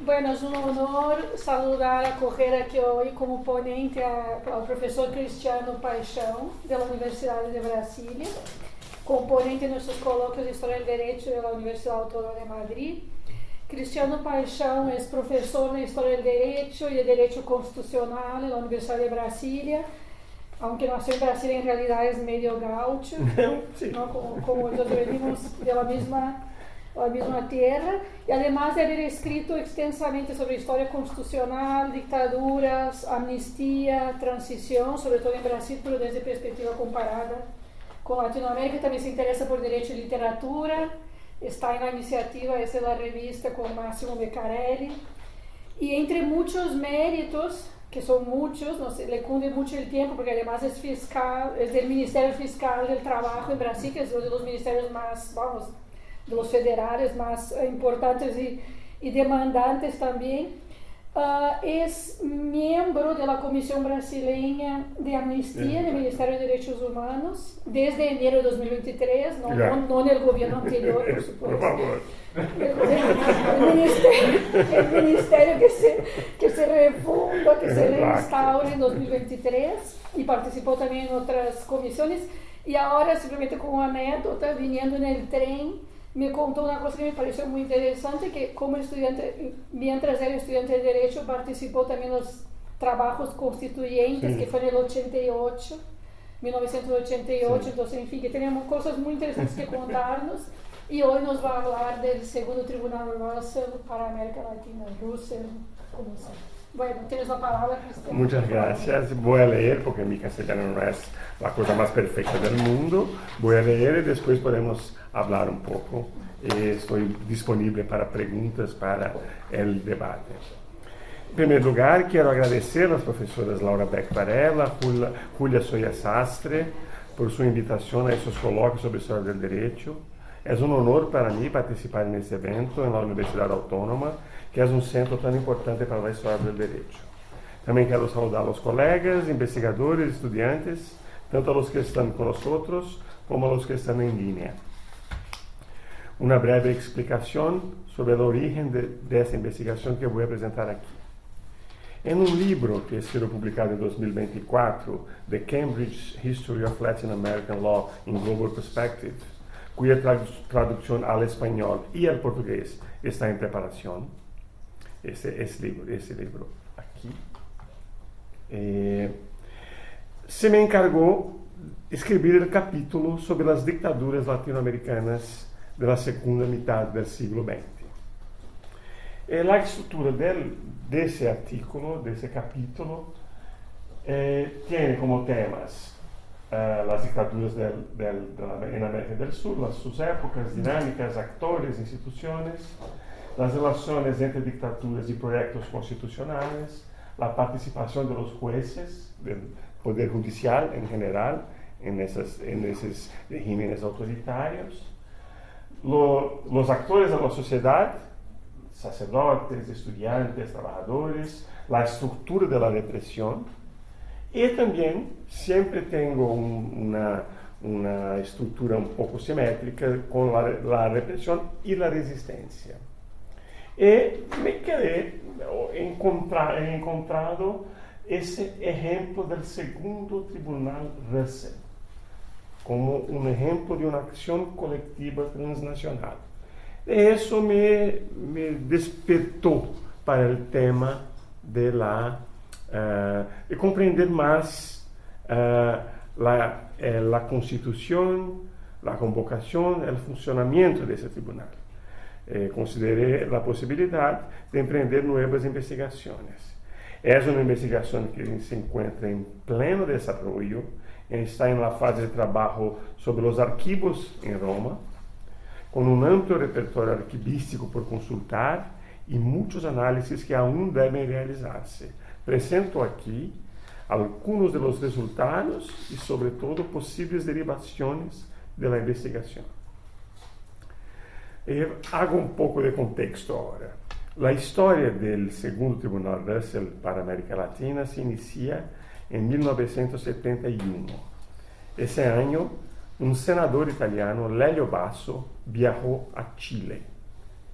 Bueno, es un honor saludar, acoger aquí hoy como ponente al profesor Cristiano Paixão, de la Universidad de Brasilia, componente en nuestros coloquios de Historia del Derecho de la Universidad Autónoma de Madrid. Cristiano Paixão es profesor de Historia del Derecho y de Derecho Constitucional en la Universidad de Brasilia, aunque nació en Brasilia, en realidad es medio gaucho, sí. ¿No? Como nosotros venimos de la misma tierra, y además de haber escrito extensamente sobre historia constitucional, dictaduras, amnistía, transición, sobre todo en Brasil, pero desde perspectiva comparada con Latinoamérica. También se interesa por derecho y literatura, está en la iniciativa, esa es la revista con Máximo Beccarelli, y entre muchos méritos, que son muchos, no sé, le cunde mucho el tiempo, porque además es fiscal, es del Ministerio Fiscal del Trabajo en Brasil, que es uno de los ministerios más, de los federales más importantes y demandantes también. Es miembro de la Comisión Brasileña de Amnistía en el Ministerio de Derechos Humanos desde enero de 2023, no en el gobierno anterior, por supuesto. Por favor. El ministerio que se refunda, que se reinstaura en 2023, y participó también en otras comisiones. Y ahora, simplemente con una anécdota, viniendo en el tren, me contó una cosa que me pareció muy interesante, que como estudiante, mientras era estudiante de Derecho, participó también en los trabajos constituyentes, que fue en el 1988, entonces, en fin, que teníamos cosas muy interesantes que contarnos, y hoy nos va a hablar del segundo Tribunal Russell para América Latina, Russell, como sea. Bueno, tienes la palabra, Cristiano. Muchas gracias. Voy a leer, porque mi castellano no es la cosa más perfecta del mundo. Voy a leer y después podemos hablar un poco. Estoy disponible para preguntas, para el debate. En primer lugar, quiero agradecer a las profesoras Laura Beck Varela, Julia Soya Sastre, por su invitación a estos coloquios sobre historia del derecho. Es un honor para mí participar en este evento en la Universidad Autónoma, que es un centro tan importante para la historia del derecho. También quiero saludar a los colegas, investigadores, estudiantes, tanto a los que están con nosotros como a los que están en línea. Una breve explicación sobre el origen de esta investigación que voy a presentar aquí. En un libro que ha sido publicado en 2024, The Cambridge History of Latin American Law in Global Perspective, cuya traducción al español y al portugués está en preparación, ese libro aquí, se me encargó escribir el capítulo sobre las dictaduras latinoamericanas de la segunda mitad del siglo XX. La estructura de ese artículo, de ese capítulo, tiene como temas las dictaduras en América del Sur, sus épocas, dinámicas, actores, instituciones, las relaciones entre dictaduras y proyectos constitucionales, la participación de los jueces, del Poder Judicial en general, en esos regímenes autoritarios, los actores de la sociedad, sacerdotes, estudiantes, trabajadores, la estructura de la represión. Y también siempre tengo una estructura un poco simétrica con la represión y la resistencia. Y me quedé, he encontrado ese ejemplo del segundo Tribunal Russell como un ejemplo de una acción colectiva transnacional. Eso me despertó para el tema de comprender más la Constitución, la convocación, el funcionamiento de ese tribunal. Consideré la posibilidad de emprender nuevas investigaciones. Es una investigación que se encuentra en pleno desarrollo, está en la fase de trabajo sobre los archivos en Roma, con un amplio repertorio archivístico por consultar y muchos análisis que aún deben realizarse. Presento aquí algunos de los resultados y sobre todo posibles derivaciones de la investigación. Hago un poco de contexto ahora. La historia del segundo Tribunal Russell para América Latina se inicia en 1971. Ese año, un senador italiano, Lelio Basso, viajó a Chile.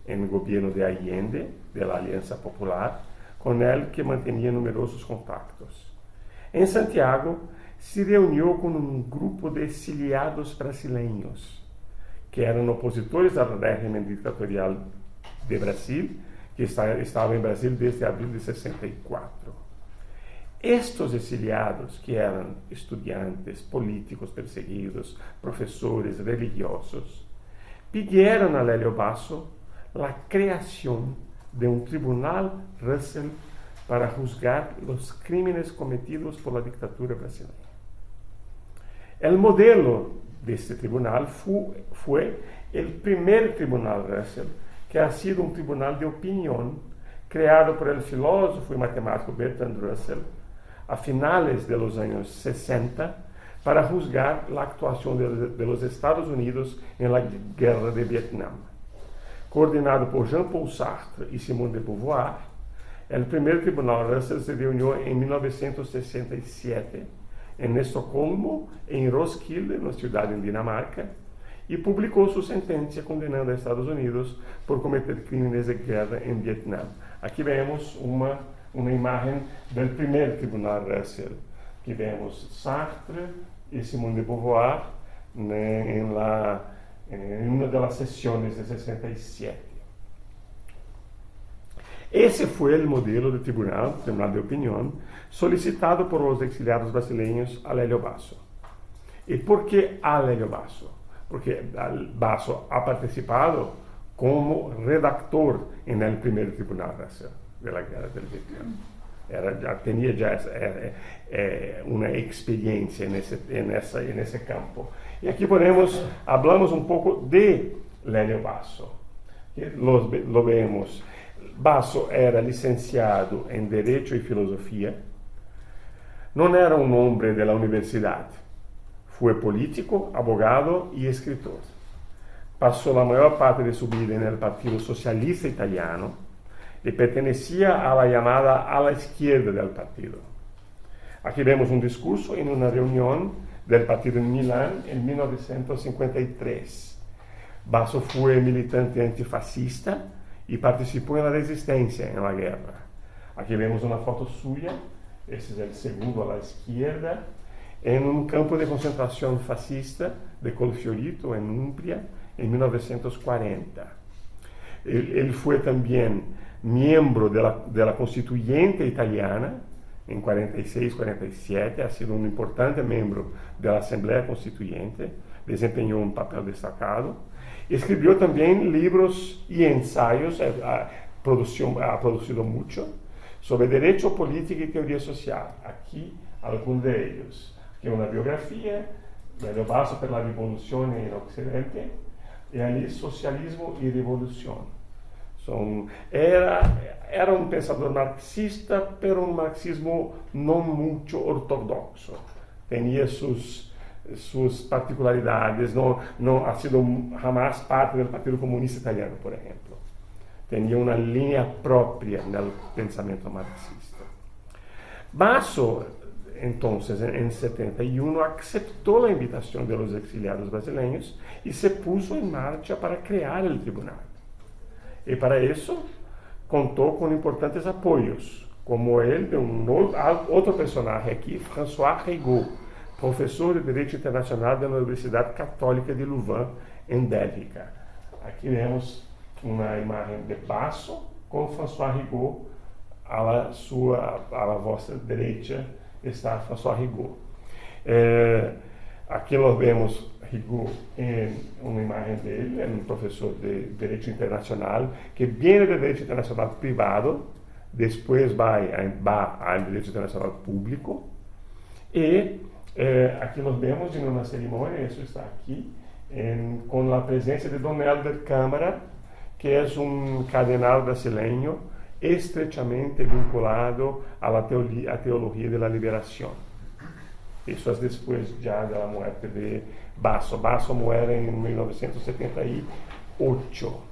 en el gobierno de Allende, de la Alianza Popular, con el que mantenía numerosos contactos. En Santiago, se reunió con un grupo de exiliados brasileños, que eran opositores al régimen dictatorial de Brasil, que estaba en Brasil desde abril de 64. Estos exiliados, que eran estudiantes, políticos perseguidos, profesores, religiosos, pidieron a Lélio Basso la creación de un tribunal Russell para juzgar los crímenes cometidos por la dictadura brasileña. El modelo de este tribunal fue el primer tribunal Russell, que ha sido un tribunal de opinión creado por el filósofo y matemático Bertrand Russell a finales de los años 60 para juzgar la actuación de los Estados Unidos en la guerra de Vietnam. Coordinado por Jean-Paul Sartre y Simone de Beauvoir, el primer tribunal Russell se reunió en 1967 en Estocolmo e en Roskilde, una ciudad en Dinamarca, y publicó su sentencia condenando a Estados Unidos por cometer crímenes de guerra en Vietnam. Aquí vemos una imagen del primer tribunal Russell. Aquí vemos Sartre y Simone de Beauvoir en una de las sesiones de 67. Ese fue el modelo de tribunal de opinión, solicitado por los exiliados brasileños a Lélio Basso. ¿Y por qué a Lélio Basso? Porque Basso ha participado como redactor en el primer tribunal Russell de la guerra del Vietnam. Tenía ya una experiencia en ese campo. Y aquí hablamos un poco de Lélio Basso. Lo vemos. Basso era licenciado en Derecho y Filosofía. No era un hombre de la universidad. Fue político, abogado y escritor. Pasó la mayor parte de su vida en el Partido Socialista Italiano y pertenecía a la llamada ala izquierda del partido. Aquí vemos un discurso en una reunión del partido en Milán en 1953. Basso fue militante antifascista y participó en la resistencia en la guerra. Aquí vemos una foto suya, ese es el segundo a la izquierda, en un campo de concentración fascista de Colfiorito, en Umbria, en 1940. Él fue también miembro de la Constituyente italiana, en 46-47, ha sido un importante miembro de la Asamblea Constituyente, desempeñó un papel destacado. Escribió también libros y ensayos, ha producido mucho, sobre derecho, política y teoría social. Aquí algunos de ellos. Aquí una biografía, Lélio Basso por la Revolución en Occidente, y allí Socialismo y Revolución. Era un pensador marxista, pero un marxismo no mucho ortodoxo. Tenía sus particularidades, no ha sido jamás parte del Partido Comunista Italiano, por ejemplo. Tenía una línea propia en el pensamiento marxista. Basso, entonces, en 71, aceptó la invitación de los exiliados brasileños y se puso en marcha para crear el tribunal. Y para eso contó con importantes apoyos, como el de otro personaje aquí, François Rigaud, profesor de Derecho Internacional de la Universidad Católica de Louvain, en Bélgica. Aquí vemos una imagen de Basso con François Rigaud. A la vossa derecha está François Rigaud. Aquí lo vemos Rigaud en una imagen de él, un profesor de Derecho Internacional, que viene de Derecho Internacional privado, después va al Derecho Internacional público, y aquí los vemos en una ceremonia, eso está aquí, con la presencia de Don Helder Câmara, que es un cardenal brasileño estrechamente vinculado a la teología de la liberación. Eso es después ya de la muerte de Basso. Basso muere en 1978.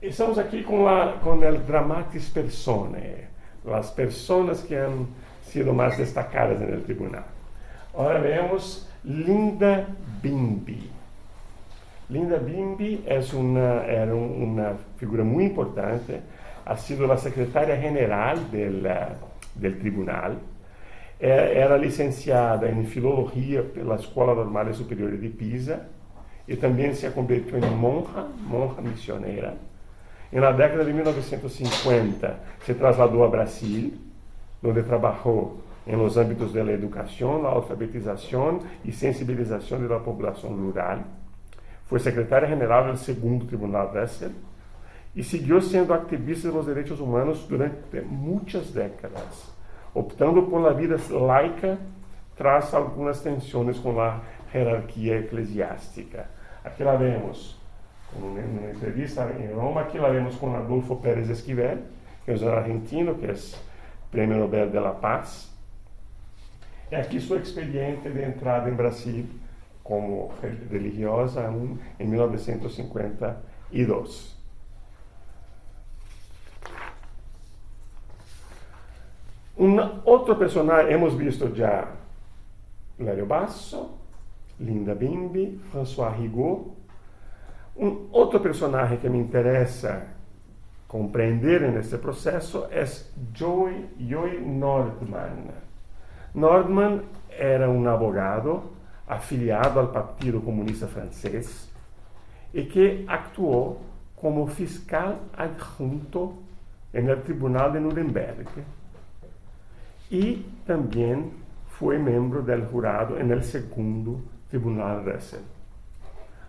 Estamos aquí con el dramatis personae, las personas que han sido más destacadas en el tribunal. Ahora vemos Linda Bimbi. Linda Bimbi era una figura muy importante, ha sido la secretaria general del tribunal, era licenciada en filología por la Escuela Normal Superior de Pisa y también se convirtió en monja misionera. En la década de 1950 se trasladó a Brasil, donde trabajó en los ámbitos de la educación, la alfabetización y sensibilización de la población rural. Fue secretaria general del segundo Tribunal Russell y siguió siendo activista de los derechos humanos durante muchas décadas, optando por la vida laica tras algunas tensiones con la jerarquía eclesiástica. Aquí la vemos en una entrevista en Roma, aquí la vemos con Adolfo Pérez Esquivel, que es un argentino, que es Premio Nobel de la Paz. Y aquí su expediente de entrada en Brasil como religiosa en 1952. Otro personaje, hemos visto ya Lélio Basso, Linda Bimbi, François Rigaud. Otro personaje que me interesa comprender en este proceso es Joy Nordman. Nordman era un abogado afiliado al Partido Comunista Francés y que actuó como fiscal adjunto en el Tribunal de Nuremberg y también fue miembro del jurado en el segundo Tribunal Russell.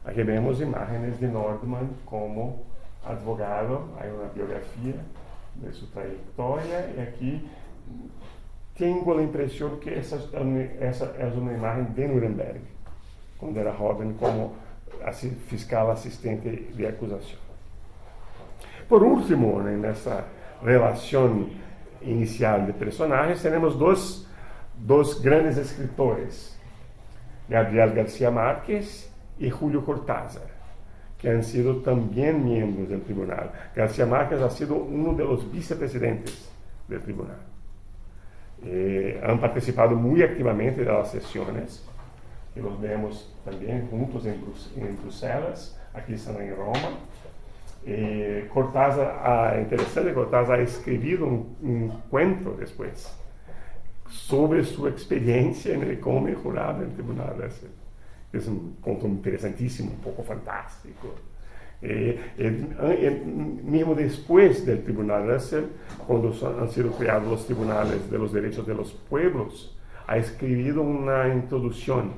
Aquí vemos imágenes de Nordman como advogado, hay una biografía de su trayectoria y aquí tengo la impresión que esa es una imagen de Nuremberg, cuando era joven como fiscal asistente de acusación. Por último, en esta relación inicial de personajes, tenemos dos grandes escritores, Gabriel García Márquez y Julio Cortázar, que han sido también miembros del tribunal. García Márquez ha sido uno de los vicepresidentes del tribunal. Han participado muy activamente de las sesiones, que los vemos también juntos en Bruselas, aquí están en Roma. Cortázar, interesante, Cortázar ha escrito un cuento después sobre su experiencia como jurado en el tribunal. Es un cuento interesantísimo, un poco fantástico. Mismo después del Tribunal Russell, cuando han sido creados los tribunales de los derechos de los pueblos, ha escrito una introducción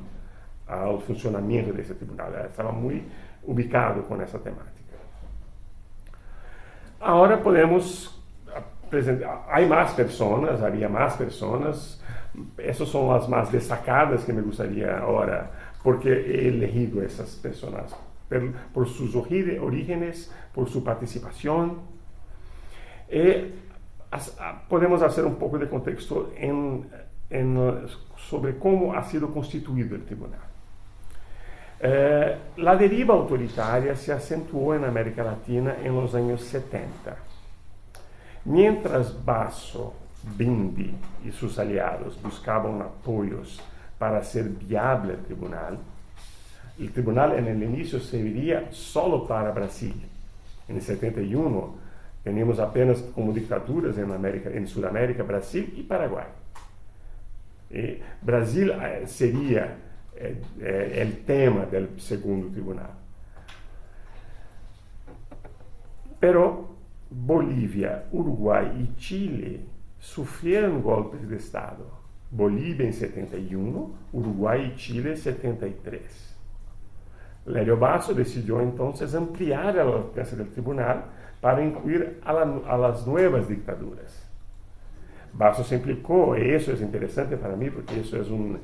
al funcionamiento de ese tribunal. Estaba muy ubicado con esa temática. Ahora podemos presentar, había más personas, esas son las más destacadas que me gustaría ahora, porque he elegido esas personas por sus orígenes, por su participación. Podemos hacer un poco de contexto sobre cómo ha sido constituido el tribunal. La deriva autoritaria se acentuó en América Latina en los años 70. Mientras Basso, Bimbi y sus aliados buscaban apoyos para hacer viable el tribunal en el inicio serviría solo para Brasil. En el 71 teníamos apenas como dictaduras en Sudamérica, Brasil y Paraguay. Brasil sería el tema del segundo tribunal. Pero Bolivia, Uruguay y Chile sufrieron golpes de Estado. Bolivia en 71, Uruguay y Chile en 73. Lélio Basso decidió entonces ampliar el alcance del tribunal para incluir a las nuevas dictaduras. Basso se implicó, y eso es interesante para mí porque eso es un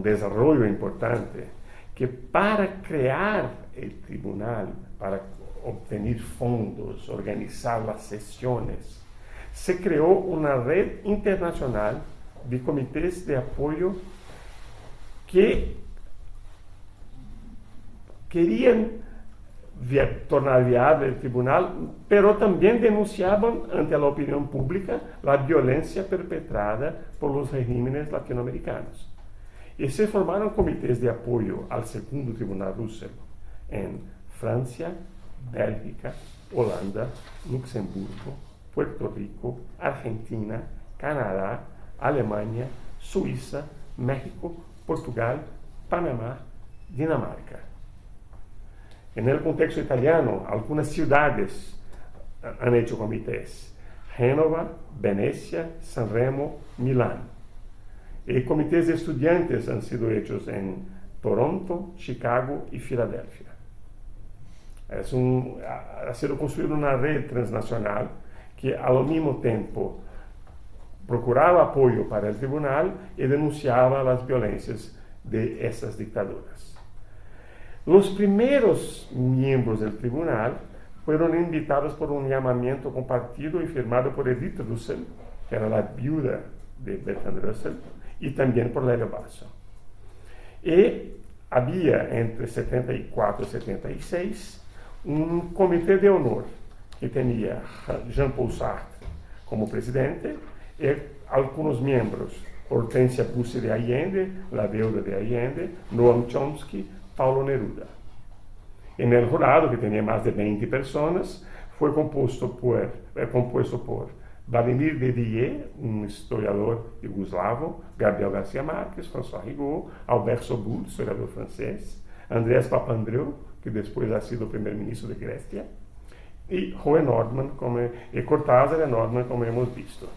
desarrollo importante, que para crear el tribunal, para obtener fondos, organizar las sesiones, se creó una red internacional de comités de apoyo que querían tornar viable el tribunal, pero también denunciaban ante la opinión pública la violencia perpetrada por los regímenes latinoamericanos. Y se formaron comités de apoyo al segundo tribunal Russell en Francia, Bélgica, Holanda, Luxemburgo, Puerto Rico, Argentina, Canadá, Alemania, Suiza, México, Portugal, Panamá, Dinamarca. En el contexto italiano, algunas ciudades han hecho comités: Génova, Venecia, San Remo, Milán. Y comités de estudiantes han sido hechos en Toronto, Chicago y Filadelfia. Ha sido construida una red transnacional que al mismo tiempo procuraba apoyo para el tribunal y denunciaba las violencias de esas dictaduras. Los primeros miembros del tribunal fueron invitados por un llamamiento compartido y firmado por Edith Russell, que era la viuda de Bertrand Russell, y también por Lelio Basso. Y había entre 74 y 76 un comité de honor que tenía Jean-Paul Sartre como presidente y algunos miembros: Hortensia Bussi de Allende, la viuda de Allende, Noam Chomsky, Paulo Neruda. En el jurado, que tenía más de 20 personas, fue compuesto por Vladimir Dedier, un historiador yugoslavo, Gabriel García Márquez, François Rigaud, Albert Soboul, historiador francés, Andreas Papandreou, que después ha sido primer ministro de Grecia, y Joe Nordman, y Cortázar y Nordman, como hemos visto.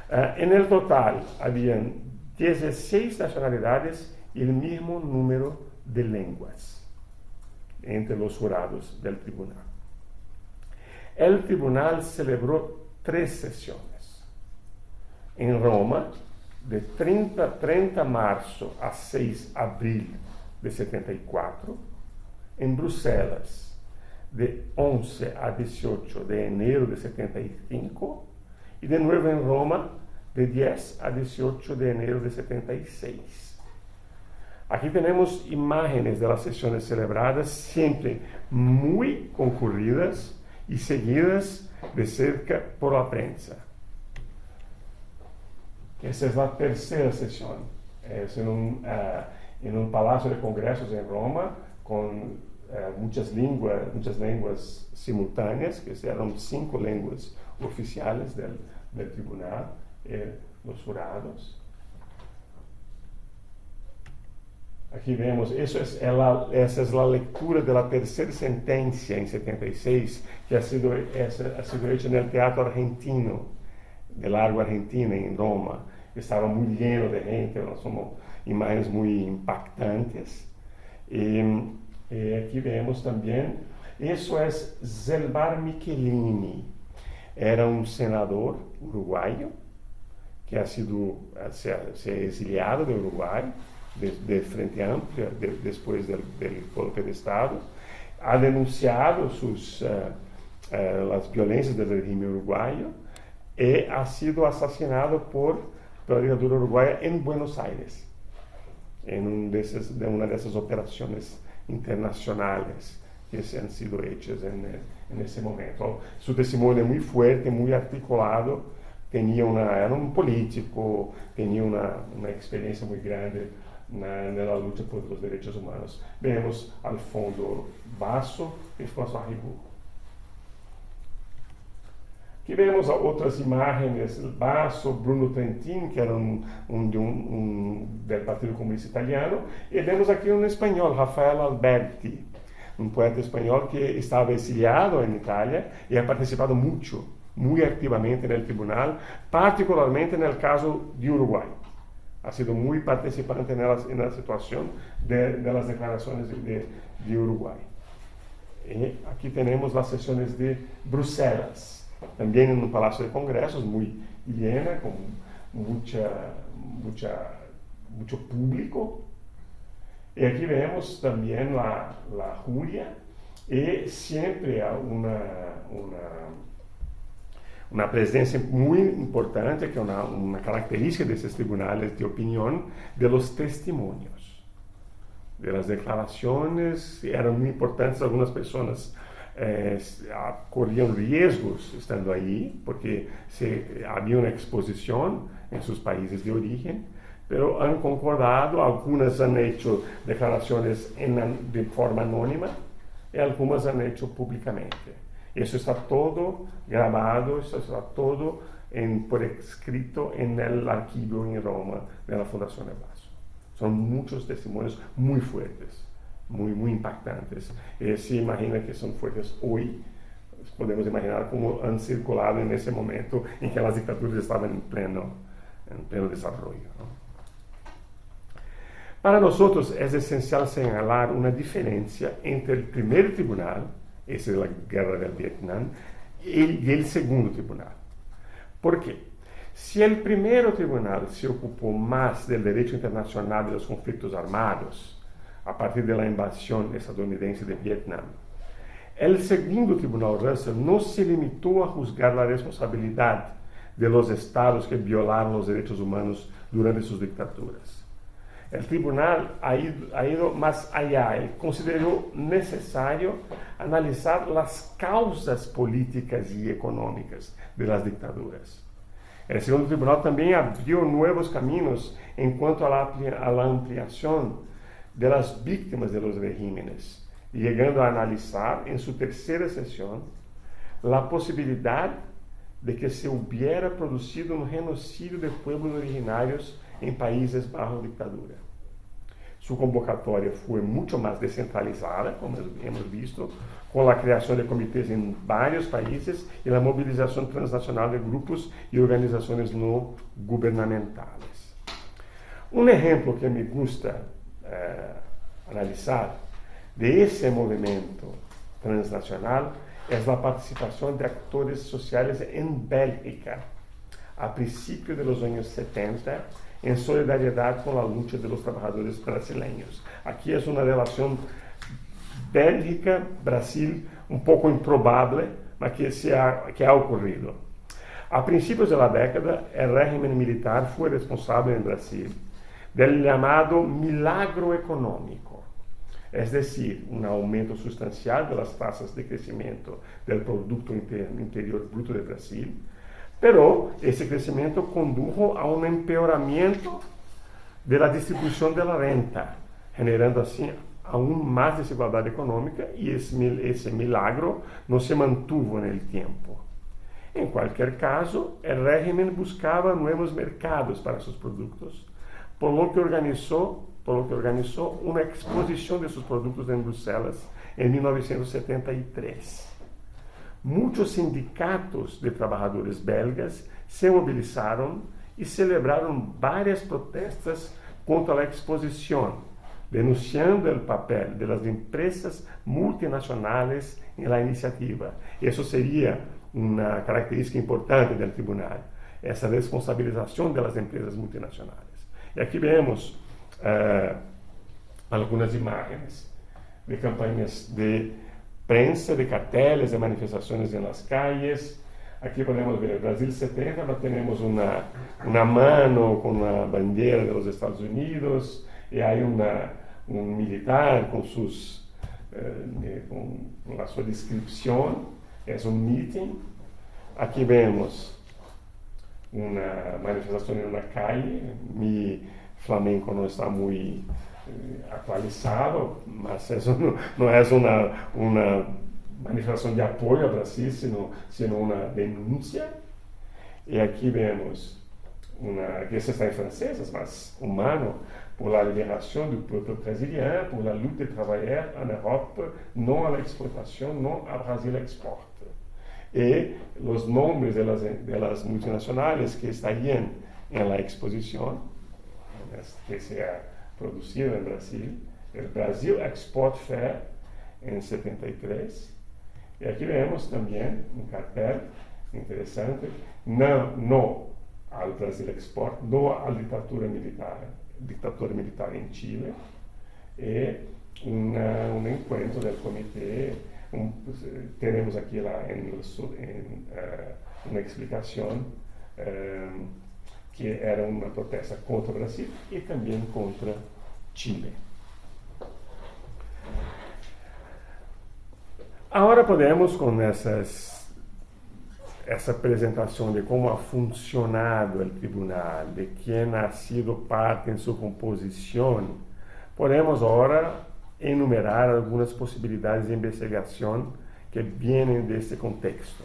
En el total, habían 16 nacionalidades y el mismo número de lenguas entre los jurados del tribunal. El tribunal celebró 3 sesiones. En Roma, de 30 de marzo a 6 de abril de 74. En Bruselas, de 11 a 18 de enero de 75. Y de nuevo en Roma, de 10 a 18 de enero de 76. Aquí tenemos imágenes de las sesiones celebradas, siempre muy concurridas y seguidas de cerca por la prensa. Esta es la tercera sesión. Es en un palacio de congresos en Roma, con muchas lenguas simultáneas, que eran 5 lenguas oficiales del tribunal, los jurados. Aquí vemos, esa es la lectura de la tercera sentencia en 76, que ha sido hecha en el Teatro Argentino, de Largo Argentina, en Roma. Estaba muy lleno de gente, son imágenes muy impactantes. Y aquí vemos también, eso es Zelvar Michelini, era un senador uruguayo que se ha exiliado de Uruguay, de Frente Amplia, después del golpe de Estado, ha denunciado las violencias del régimen uruguayo y ha sido asesinado por la dictadura uruguaya en Buenos Aires, en una de esas operaciones internacionales que se han sido hechas en ese momento. Su testimonio es muy fuerte, muy articulado, era un político, tenía una experiencia muy grande en la lucha por los derechos humanos. Vemos al fondo Basso y François Rigaud. Aquí vemos otras imágenes: Basso, Bruno Trentin, que era del Partido Comunista Italiano, y vemos aquí un español, Rafael Alberti, un poeta español que estaba exiliado en Italia y ha participado muy activamente en el tribunal, particularmente en el caso de Uruguay. Ha sido muy participante en la situación de las declaraciones de Uruguay. Y aquí tenemos las sesiones de Bruselas, también en un palacio de congresos muy llena, con mucho público. Y aquí vemos también la Julia, y siempre una presencia muy importante, que es una característica de estos tribunales de opinión, de los testimonios, de las declaraciones. Eran muy importantes. Algunas personas corrían riesgos estando ahí, porque había una exposición en sus países de origen, pero han concordado, algunas han hecho declaraciones de forma anónima y algunas han hecho públicamente. Eso está todo grabado, eso está todo por escrito en el archivo en Roma de la Fundación Ebaso. Son muchos testimonios muy fuertes, muy impactantes. Se imagina que son fuertes hoy. Podemos imaginar cómo han circulado en ese momento en que las dictaduras estaban en pleno desarrollo, ¿no? Para nosotros es esencial señalar una diferencia entre el primer tribunal, ese de la guerra del Vietnam, y el segundo tribunal. ¿Por qué? Si el primer tribunal se ocupó más del derecho internacional de los conflictos armados, a partir de la invasión estadounidense de Vietnam, el segundo tribunal Russell no se limitó a juzgar la responsabilidad de los estados que violaron los derechos humanos durante sus dictaduras. El tribunal ha ido más allá y consideró necesario analizar las causas políticas y económicas de las dictaduras. El segundo tribunal también abrió nuevos caminos en cuanto a la ampliación de las víctimas de los regímenes, llegando a analizar en su tercera sesión la posibilidad de que se hubiera producido un genocidio de pueblos originarios en países bajo dictadura. Su convocatoria fue mucho más descentralizada, como hemos visto, con la creación de comités en varios países y la movilización transnacional de grupos y organizaciones no gubernamentales. Un ejemplo que me gusta analizar de ese movimiento transnacional es la participación de actores sociales en Bélgica, a principios de los años 70, en solidaridad con la lucha de los trabajadores brasileños. Aquí es una relación Bélgica-Brasil un poco improbable, pero que ha ocurrido. A principios de la década, el régimen militar fue responsable en Brasil del llamado milagro económico, es decir, un aumento sustancial de las tasas de crecimiento del Producto Interior Bruto de Brasil, pero ese crecimiento condujo a un empeoramiento de la distribución de la renta, generando así aún más desigualdad económica, y ese milagro no se mantuvo en el tiempo. En cualquier caso, el régimen buscaba nuevos mercados para sus productos, por lo que organizó una exposición de sus productos en Bruselas en 1973. Muchos sindicatos de trabajadores belgas se movilizaron y celebraron varias protestas contra la exposición, denunciando el papel de las empresas multinacionales en la iniciativa. Eso sería una característica importante del tribunal, esa responsabilización de las empresas multinacionales. Y aquí vemos algunas imágenes de campañas de prensa, de carteles, de manifestaciones en las calles. Aquí podemos ver Brasil 70, tenemos una mano con una bandera de los Estados Unidos, y hay un militar con la su descripción, es un meeting. Aquí vemos una manifestación en una calle. Mi flamenco no está muy actualizado, mas eso no es una manifestación de apoyo a Brasil, sino una denuncia. Y aquí vemos que essa está en francés, es más humano, por la liberación del pueblo brasileño, por la lucha de trabajar en Europa, no a la explotación, no a Brasil exporta. Y los nombres de las multinacionales que estarían en la exposición, que se ha producido en Brasil, el Brasil Export Fair en 73. Y aquí vemos también un cartel interesante, no al Brasil Export, no a la dictadura militar en Chile, y un encuentro del comité. Tenemos aquí una explicación que era una protesta contra Brasil y también contra Chile. Ahora podemos, con essa apresentação de como ha funcionado o tribunal, de quem ha sido parte em sua composição, podemos agora enumerar algumas possibilidades de investigação que vêm deste contexto.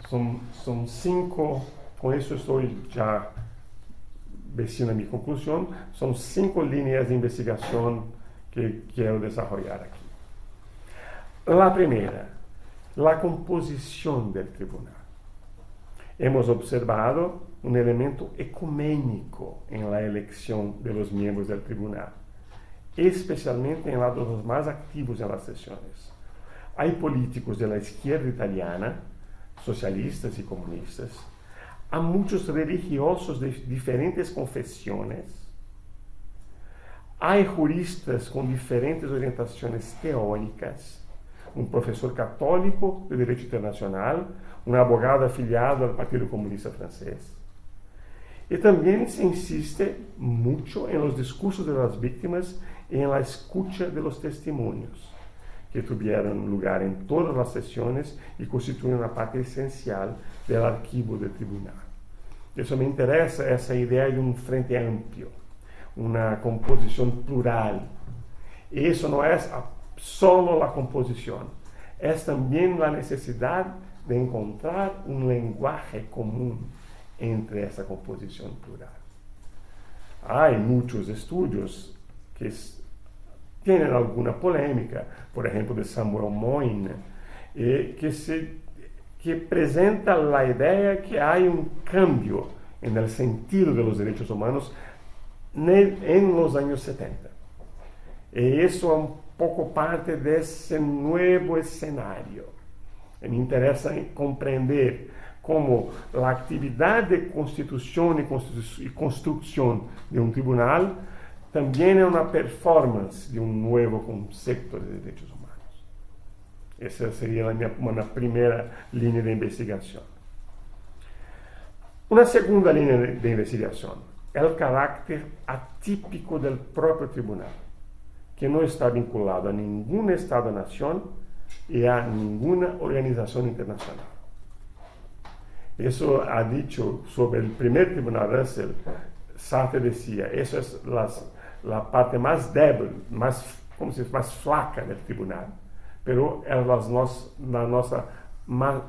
São 5, com isso estou já vestindo a minha conclusão, são 5 linhas de investigação que quero desenvolver aqui. A primeira, a composição do tribunal. Hemos observado um elemento ecumênico na eleição dos membros do tribunal, especialmente em lados mais ativos nas sessões. Há políticos da esquerda italiana, socialistas e comunistas, há muitos religiosos de diferentes confissões, há juristas com diferentes orientações teóricas, um professor católico de direito internacional, um advogado afiliado ao Partido Comunista Francês. E também se insiste muito em los discursos de las víctimas e em la escucha de los testemunhos, que tiveram lugar em todas as sessões e constituem uma parte essencial do arquivo do tribunal. Isso me interessa, essa ideia de um frente amplo, uma composição plural. E isso não é solo a composição, é também a necessidade de encontrar um linguagem comum entre essa composição plural. Há muitos estudos que têm alguma polêmica, por exemplo, de Samuel Moyn, que apresenta a ideia que há um cambio no sentido dos direitos humanos nos anos 70. E isso é pouco parte desse novo cenário. Me interessa compreender como a atividade de constituição e construção de um tribunal também é uma performance de um novo conceito de direitos humanos. Essa seria a minha primeira linha de investigação. Uma segunda linha de investigação é o caráter atípico do próprio tribunal, que não está vinculado a nenhum Estado-nação e a nenhuma organização internacional. Isso ha dicho sobre o primeiro tribunal Russell. Sartre dizia, essa é a parte mais débil, mais flaca do tribunal, pero é a nossa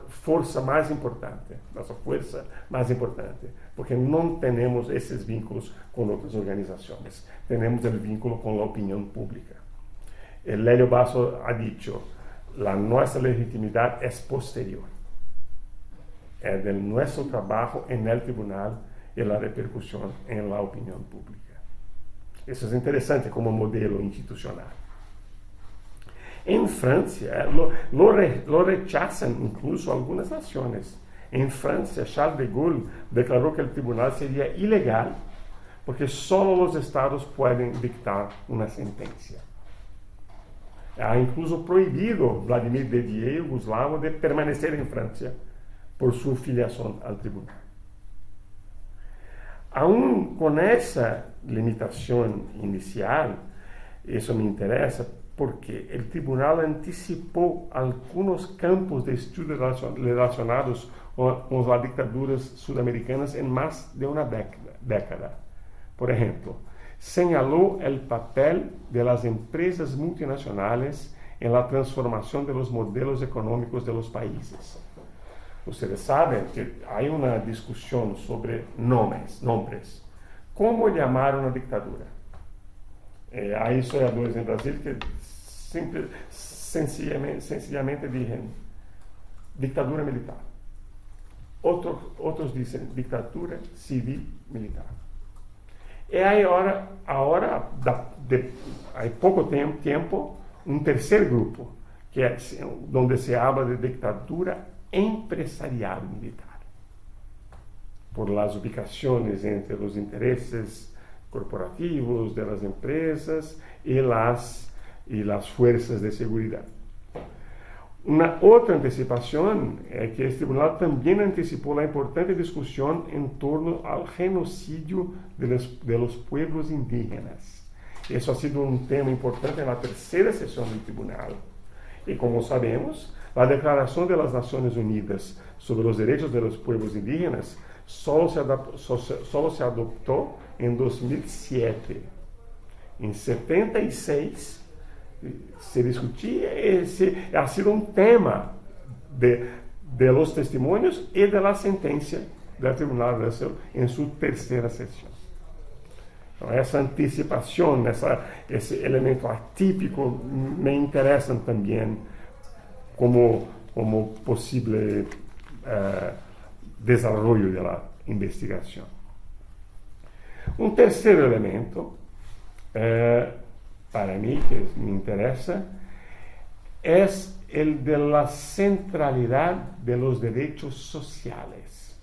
força mais importante, porque não temos esses vínculos com outras organizações, temos o vínculo com a opinião pública. Lélio Basso ha dicho, a nossa legitimidade é posterior, é do nosso trabalho no tribunal e a repercussão na opinião pública. Isso é interessante como modelo institucional. Em França, lo rechazam incluso algumas nações. Em França, Charles de Gaulle declarou que o tribunal seria ilegal, porque só os estados podem dictar uma sentença. Ha incluso proibido Vladimir Didier, Yugoslavo, de permanecer em França por sua filiação ao tribunal. Aún com essa limitação inicial, isso me interessa porque o tribunal antecipou alguns campos de estudo relacionados com as ditaduras sudamericanas em mais de uma década. Por exemplo, señalou o papel das empresas multinacionais em la transformação de los modelos econômicos de los países. Vocês sabem que há uma discussão sobre nomes. Como chamar uma ditadura? Há historiadores em Brasil que sencillamente dizem ditadura militar. Outros dizem ditadura civil-militar. E há agora, há pouco tempo, um terceiro grupo, que é onde se habla de ditadura empresarial militar, por las ubicações entre os interesses corporativos das empresas e las fuerzas de seguridad. Uma outra antecipação é que o tribunal também antecipou a importante discussão em torno ao genocídio de los pueblos indígenas. Isso ha sido um tema importante na terceira sessão do tribunal. E como sabemos, La Declaración de las Naciones Unidas sobre los Derechos de los Pueblos Indígenas solo se adoptó en 2007. En 76 se discutía, ha sido un tema de los testimonios y de la sentencia del Tribunal Russell en su tercera sesión. Essa antecipação, esse elemento atípico me interessam também como possível desenvolvimento da investigação. Um terceiro elemento, para mim, que me interessa, é o de la centralidade de los derechos sociales.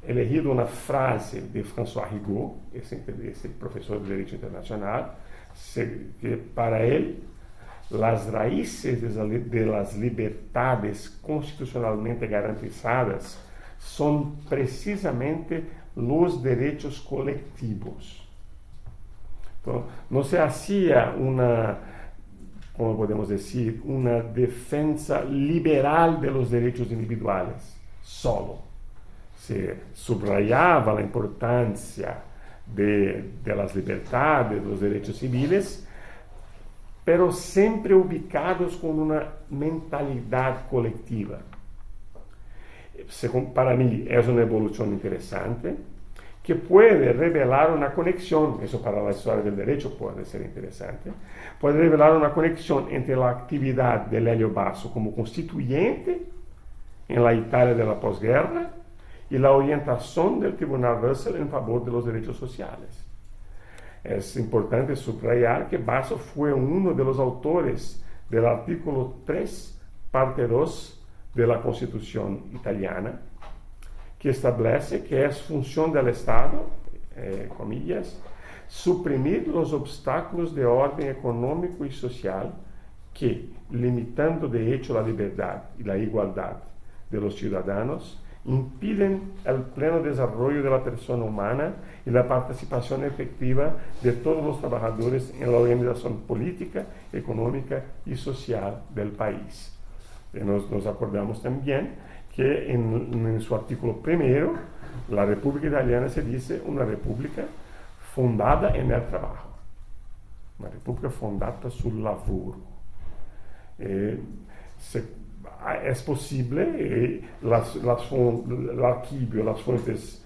Elegido uma frase de François Rigaud, esse professor de Direito Internacional, que para ele, as raízes de las libertades constitucionalmente garantizadas são precisamente os direitos coletivos. Então, não se hacía como podemos dizer, uma defesa liberal de los direitos individuais, solo. Se subrayaba a importância de las libertades, dos direitos civis, pero sempre ubicados com uma mentalidade coletiva. Para mim, é uma evolução interessante que pode revelar uma conexão, isso para a história do direito pode ser interessante, pode revelar uma conexão entre a atividade de Hélio Basso como constituinte em la Itália da pós-guerra e a orientação do Tribunal Russell em favor de los direitos sociais. É importante subrayar que Basso foi um dos autores do artículo 3, parte 2 da Constituição italiana, que estabelece que é função do Estado, comillas, suprimir os obstáculos de ordem econômico e social que, limitando de hecho a liberdade e a igualdade de los ciudadanos, impiden el pleno desarrollo de la persona humana y la participación efectiva de todos los trabajadores en la organización política, económica y social del país. Nos acordamos también que en su artículo primero, la República Italiana se dice una república fundada en el trabajo, una república fundada sul lavoro. Es posible, el arquivio, las fuentes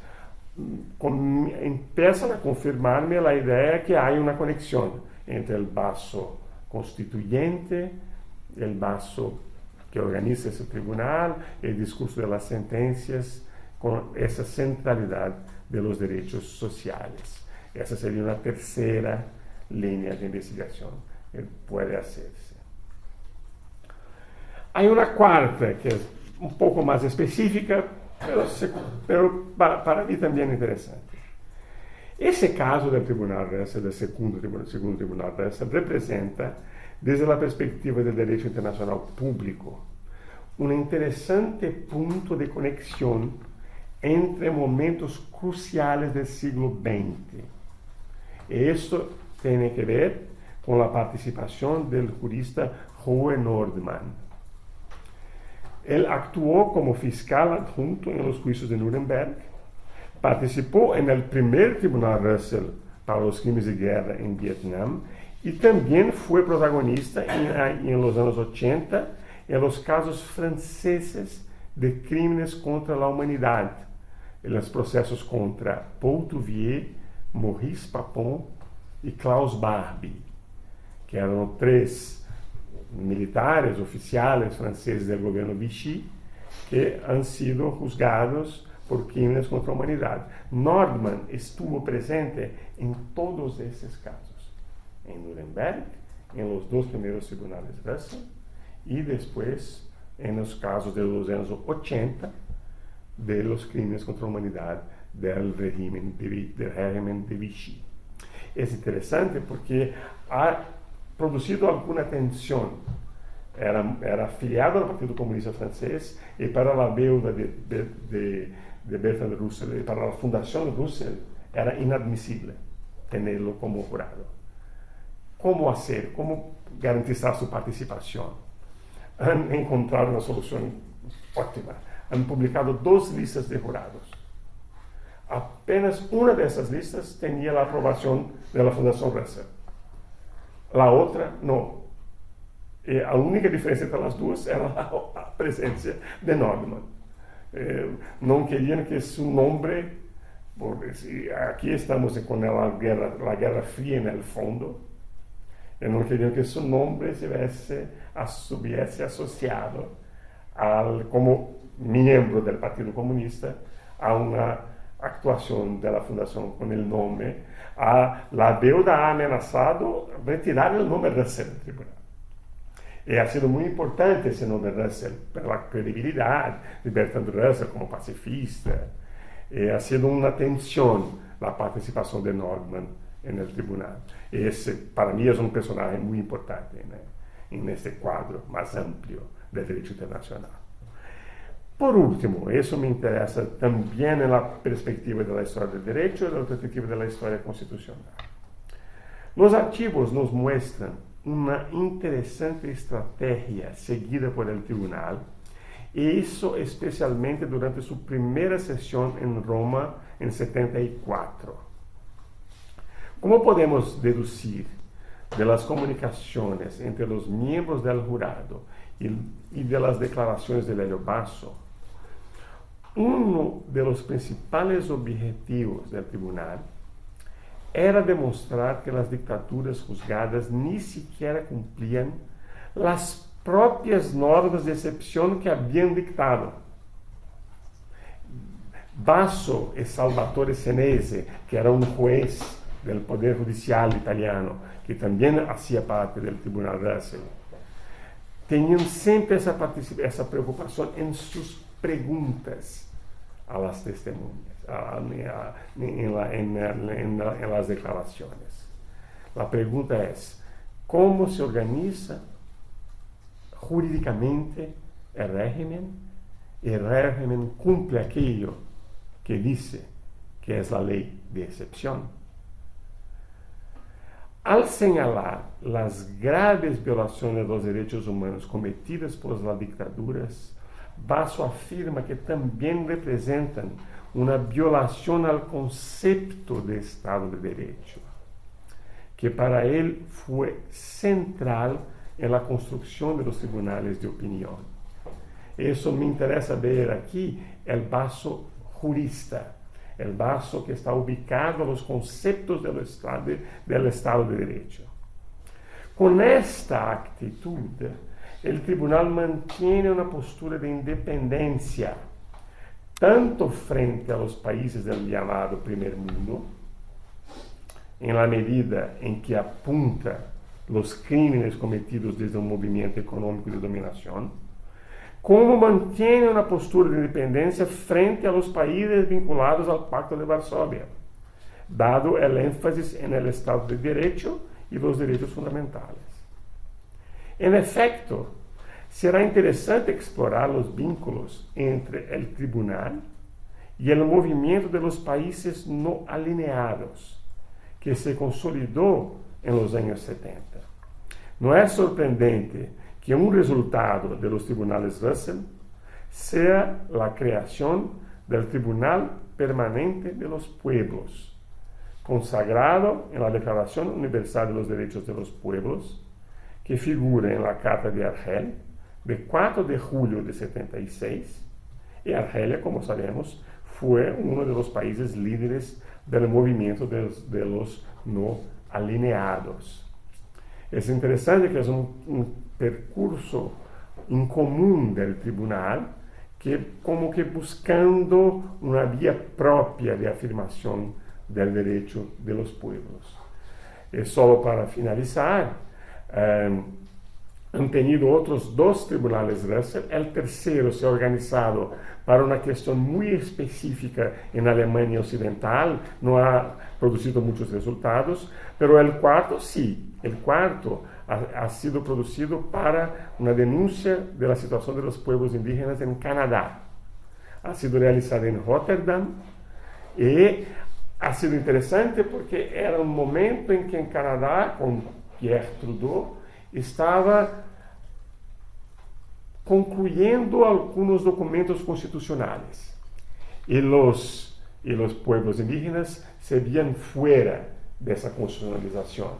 empiezan a confirmarme la idea que hay una conexión entre el Basso constituyente, el Basso que organiza ese tribunal, el discurso de las sentencias, con esa centralidad de los derechos sociales. Esa sería una tercera línea de investigación que puede hacerse. Hay una cuarta que es un poco más específica, pero para mí también interesante. Ese caso del Tribunal Russell, del segundo Tribunal Russell, representa, desde la perspectiva del derecho internacional público, un interesante punto de conexión entre momentos cruciales del siglo XX. Esto tiene que ver con la participación del jurista Hohe Nordmann. Él actuó como fiscal adjunto en los juicios de Nuremberg, participó en el primer Tribunal Russell para los crímenes de guerra en Vietnam y también fue protagonista en los años 80 en los casos franceses de crímenes contra la humanidad, en los procesos contra Paul Touvier, Maurice Papon y Klaus Barbie, que eran tres militares, oficiales franceses del gobierno Vichy, que han sido juzgados por crímenes contra la humanidad. Nordmann estuvo presente en todos esos casos, en Nuremberg, en los dos primeros tribunales Russell, y después en los casos de los años 80 de los crímenes contra la humanidad del régimen de Vichy. Es interesante porque ha produzido alguma tensão. Era afiliado ao Partido Comunista Francês e para a deuda de Bertrand Russell e para a fundação de Russell era inadmissível tê-lo como jurado. Como fazer? Como garantizar sua participação? han encontrado una solución óptima. Han publicado 2 listas de jurados. Apenas una de esas listas tenía la aprobación de la Fundación Russell. La otra no. La única diferencia entre las dos era la presencia de Norman. No querían que su nombre, porque aquí estamos con la Guerra Fría en el fondo, no querían que su nombre se hubiese asociado como miembro del Partido Comunista a una actuación de la fundación con el nombre. La deuda ha amenazado retirar el nombre Russell del tribunal. Y ha sido muy importante ese nombre Russell, por la credibilidad de Bertrand Russell como pacifista. Ha sido una tensión la participación de Norman en el tribunal. Ese, para mí, es un personaje muy importante en este cuadro más amplio del derecho internacional. Por último, eso me interesa también en la perspectiva de la historia del derecho y en la perspectiva de la historia constitucional. Los archivos nos muestran una interesante estrategia seguida por el tribunal, y eso especialmente durante su primera sesión en Roma en 74. ¿Cómo podemos deducir de las comunicaciones entre los miembros del jurado y de las declaraciones de Lélio Basso? Uno de los principales objetivos del tribunal era demostrar que las dictaduras juzgadas ni siquiera cumplían las propias normas de excepción que habían dictado. Basso y Salvatore Senese, que era un juez del Poder Judicial italiano, que también hacía parte del Tribunal Russell, tenían siempre esa preocupación en sus preguntas a las testemunhas, en las declaraciones. La pregunta es, ¿cómo se organiza jurídicamente el régimen? Y el régimen cumple aquello que dice que es la ley de excepción. Al señalar las graves violaciones de los derechos humanos cometidas por las dictaduras, Basso afirma que también representan una violación al concepto de Estado de Derecho, que para él fue central en la construcción de los tribunales de opinión. Eso me interesa ver aquí, el Basso jurista, el Basso que está ubicado a los conceptos del Estado de Derecho. Con esta actitud, el tribunal mantiene una postura de independencia, tanto frente a los países del llamado primer mundo, en la medida en que apunta los crímenes cometidos desde un movimiento económico de dominación, como mantiene una postura de independencia frente a los países vinculados al Pacto de Varsovia, dado el énfasis en el Estado de Derecho y los derechos fundamentales. En efecto, será interesante explorar los vínculos entre el tribunal y el movimiento de los países no alineados, que se consolidó en los años 70. No es sorprendente que un resultado de los tribunales Russell sea la creación del Tribunal Permanente de los Pueblos, consagrado en la Declaración Universal de los Derechos de los Pueblos, que figura en la Carta de Argel, de 4 de julio de 76, y Argelia, como sabemos, fue uno de los países líderes del movimiento de los no alineados. Es interesante que es un percurso incomún del tribunal, que como que buscando una vía propia de afirmación del derecho de los pueblos. Y solo para finalizar, han tenido otros 2 tribunales Russell. El tercero se ha organizado para una cuestión muy específica en Alemania Occidental, no ha producido muchos resultados, pero el cuarto sí, el cuarto ha sido producido para una denuncia de la situación de los pueblos indígenas en Canadá. Ha sido realizado en Rotterdam y ha sido interesante porque era un momento en que en Canadá, con Pierre Trudeau, estaba concluyendo algunos documentos constitucionales. Y los pueblos indígenas se veían fuera de esa constitucionalización.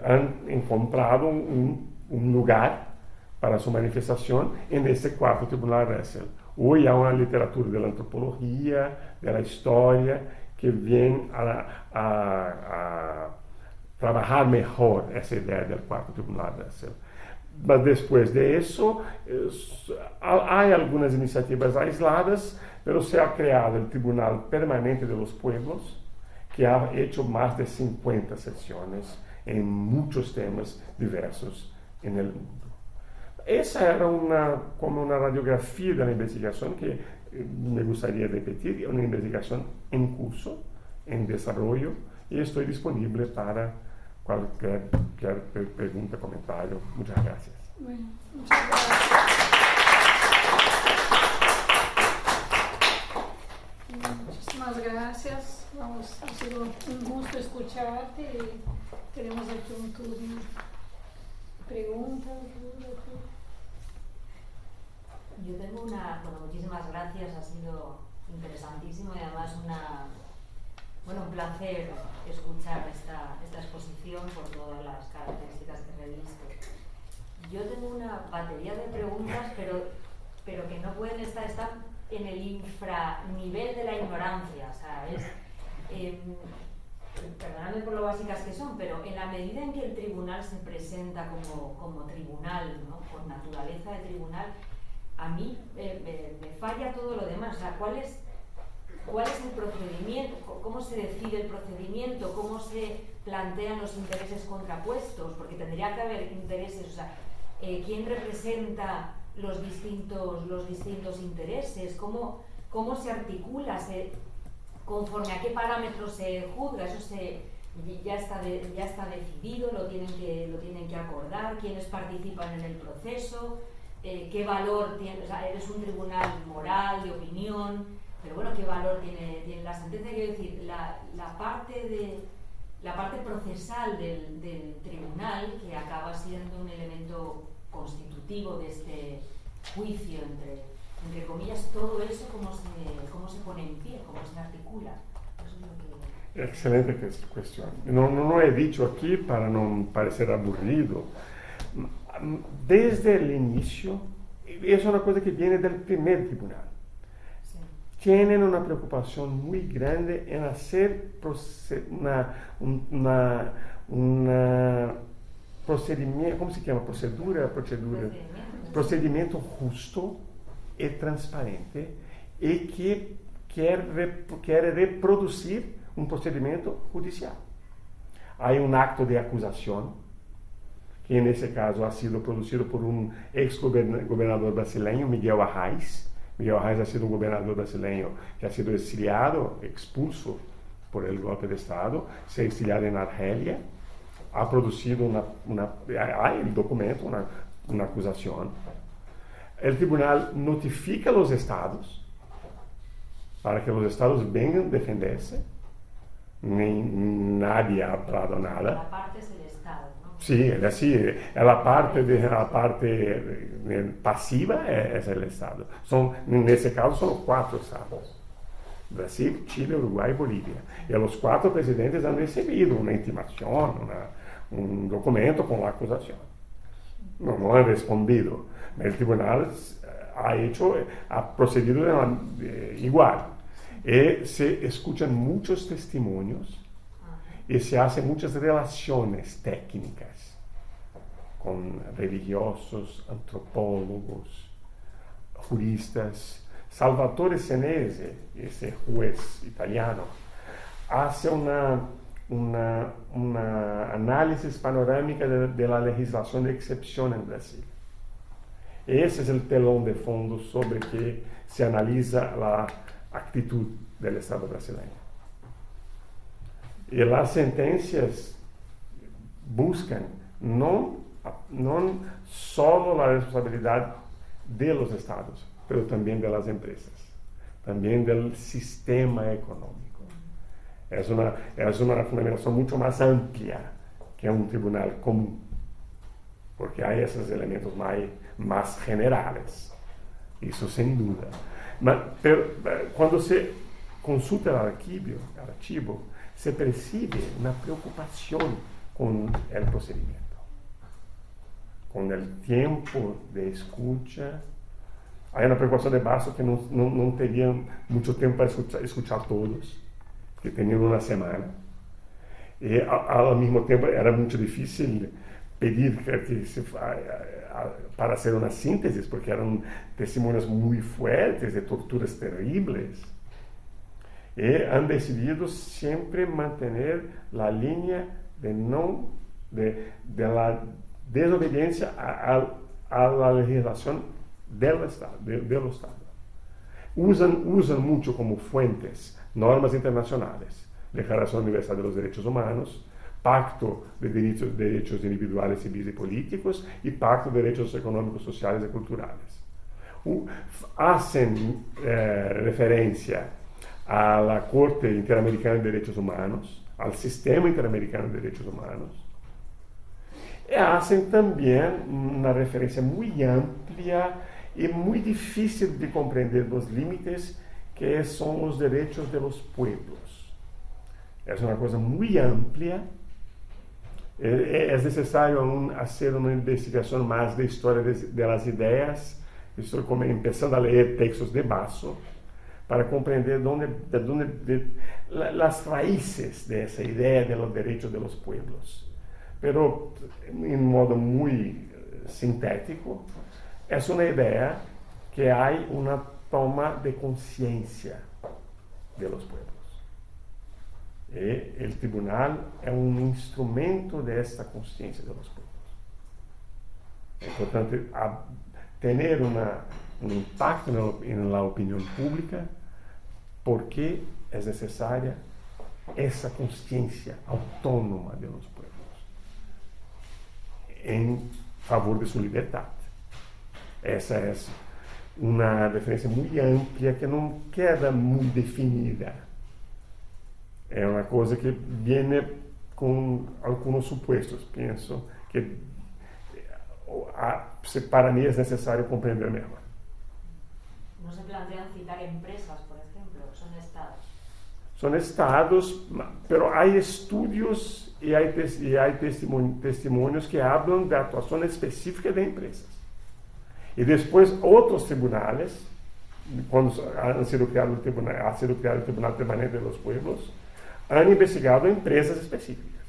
Han encontrado un lugar para su manifestación en este cuarto tribunal Russell. Hoy hay una literatura de la antropología, de la historia, que viene a trabajar mejor esa idea del cuarto tribunal Russell. Mas después de eso, hay algunas iniciativas aisladas, pero se ha creado el Tribunal Permanente de los Pueblos, que ha hecho más de 50 sesiones en muchos temas diversos en el mundo. Esa era como una radiografía de la investigación que me gustaría repetir, una investigación en curso, en desarrollo, y estoy disponible para cualquier pregunta, comentario. Muchas gracias. Bueno, muchas gracias. Muchísimas gracias. Ha sido un gusto escucharte y tenemos aquí un turno. Preguntas, dudas. Yo tengo muchísimas gracias, ha sido interesantísimo y además un placer escuchar esta exposición por todas las características que he visto. Yo tengo una batería de preguntas, pero que no pueden estar en el infranivel de la ignorancia, ¿sabes? Perdóname por lo básicas que son, pero en la medida en que el tribunal se presenta como tribunal, ¿no? Por naturaleza de tribunal, a mí me falla todo lo demás. O sea, ¿cuál es el procedimiento? ¿Cómo se decide el procedimiento? ¿Cómo se plantean los intereses contrapuestos? Porque tendría que haber intereses, o sea, ¿quién representa los distintos intereses? ¿Cómo se articula? ¿Conforme a qué parámetros se juzga? Eso ya está decidido, lo tienen que acordar, quiénes participan en el proceso, qué valor tiene, o sea, eres un tribunal moral, de opinión, pero bueno, qué valor tiene la sentencia. Quiero decir, la parte procesal del tribunal, que acaba siendo un elemento constitutivo de este juicio entre comillas, todo eso, cómo se pone en pie, cómo se articula. Eso es lo que... Excelente cuestión. No he dicho aquí para no parecer aburrido. Desde el inicio, es una cosa que viene del primer tribunal. Sí. Tienen una preocupación muy grande en hacer una procedimiento, ¿cómo se llama? Procedimiento justo y transparente, y que quiere reproducir un procedimiento judicial. Hay un acto de acusación, que en ese caso ha sido producido por un ex-gobernador brasileño, Miguel Arraes. Miguel Arraes ha sido un gobernador brasileño que ha sido exiliado, expulso por el golpe de Estado, se ha exiliado en Argelia, ha producido hay el documento, una acusación. El tribunal notifica a los estados para que los estados vengan a defenderse. Nadie ha hablado nada. La parte es el Estado, ¿no? Sí, la parte pasiva es el Estado. En ese caso son 4 estados: Brasil, Chile, Uruguay y Bolivia. Y los 4 presidentes han recibido una intimación, un documento con la acusación. No han respondido. El tribunal ha procedido igual. Se escuchan muchos testimonios y se hacen muchas relaciones técnicas con religiosos, antropólogos, juristas. Salvatore Senese, ese juez italiano, hace una análisis panorámica de la legislación de excepción en Brasil. Ese es el telón de fondo sobre que se analiza la actitud del Estado brasileño. Y las sentencias buscan no solo la responsabilidad de los estados, pero también de las empresas, también del sistema económico. Es una fundamentación mucho más amplia que un tribunal común. porque hay esos elementos más generales, eso sin duda. Pero cuando se consulta el archivo, se percibe una preocupación con el procedimiento, con el tiempo de escucha. Hay una preocupación de Basso que no tenían mucho tiempo para escuchar todos, que tenían una semana. Y al mismo tiempo era muy difícil pedir para hacer una síntesis, porque eran testimonios muy fuertes de torturas terribles. Y han decidido siempre mantener la línea de la desobediencia a la legislación del Estado. Usan mucho como fuentes normas internacionales, Declaración Universal de los Derechos Humanos, Pacto de Derechos Individuales, Civiles y Políticos y Pacto de Derechos Económicos, Sociales y Culturales. Hacen referencia a la Corte Interamericana de Derechos Humanos, al Sistema Interamericano de Derechos Humanos, y hacen también una referencia muy amplia y muy difícil de comprender los límites que son los derechos de los pueblos. Es una cosa muy amplia. Es necesario aún hacer una investigación más de historia de las ideas. Estoy empezando a leer textos de Basso para comprender las raíces de esa idea de los derechos de los pueblos. Pero en modo muy sintético, es una idea que hay una toma de conciencia de los pueblos. Y el tribunal es un instrumento de esta conciencia de los pueblos. Es importante tener un impacto en la opinión pública, porque es necesaria esa conciencia autónoma de los pueblos en favor de su libertad. Esa es una referencia muy amplia que no queda muy definida. Es una cosa que viene con algunos supuestos. Pienso que para mí es necesario comprender mejor. ¿No se plantean citar empresas, por ejemplo? ¿Son estados? Son estados, pero hay estudios y hay testimonios que hablan de actuación específica de empresas. Y después otros tribunales, cuando ha sido creado el Tribunal Permanente de los Pueblos, han investigado empresas específicas,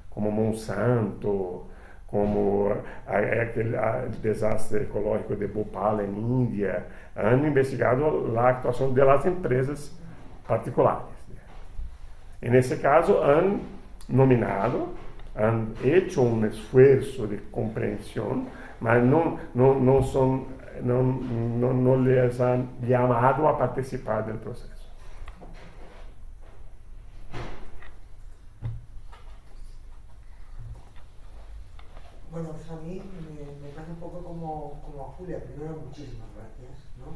como Monsanto, como aquel desastre ecológico de Bhopal en India. Han investigado la actuación de las empresas particulares. En ese caso han nominado, han hecho un esfuerzo de comprensión, pero no les han llamado a participar del proceso. Bueno, pues a mí me pasa un poco como a Julia. Primero, muchísimas gracias, ¿no?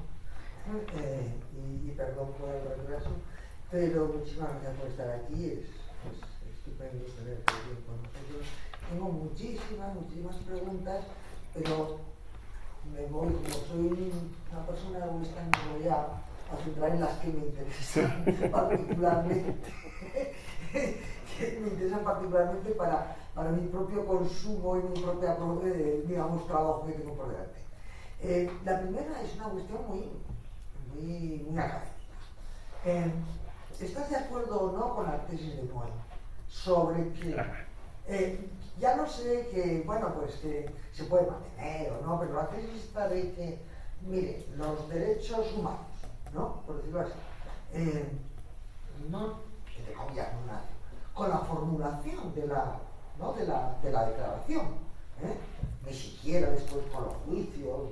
Y perdón por el retraso, pero muchísimas gracias por estar aquí. Es estupendo tenerte aquí con nosotros. Tengo muchísimas preguntas, pero me voy, como soy una persona egoísta, me voy a centrar en las que me interesan particularmente. Me interesan particularmente para mi propio consumo y mi propia, digamos, trabajo que tengo por delante. La primera es una cuestión muy académica. ¿Estás de acuerdo o no con la tesis de Noel sobre que ya no sé que, bueno, pues que se puede mantener o no, pero la tesis está de que, mire, los derechos humanos, ¿no? Por decirlo así, no se cambian nada con la formulación de la declaración, ni siquiera después con los juicios,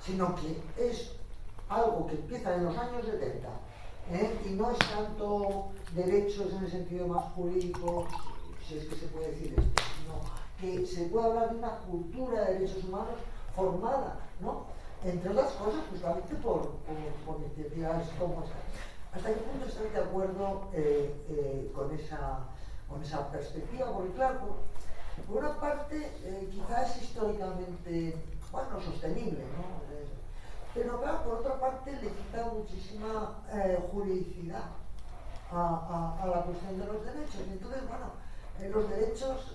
sino que es algo que empieza en los años 70, y no es tanto derechos en el sentido más jurídico, si es que se puede decir esto, sino que se puede hablar de una cultura de derechos humanos formada, ¿no? Entre otras cosas, justamente por iniciativas como esta. ¿Hasta qué punto estás de acuerdo con esa perspectiva? Porque claro, Por una parte, quizás es históricamente, bueno, sostenible, ¿no? Pero claro, por otra parte, le quita muchísima juridicidad a la cuestión de los derechos. Entonces, bueno, los derechos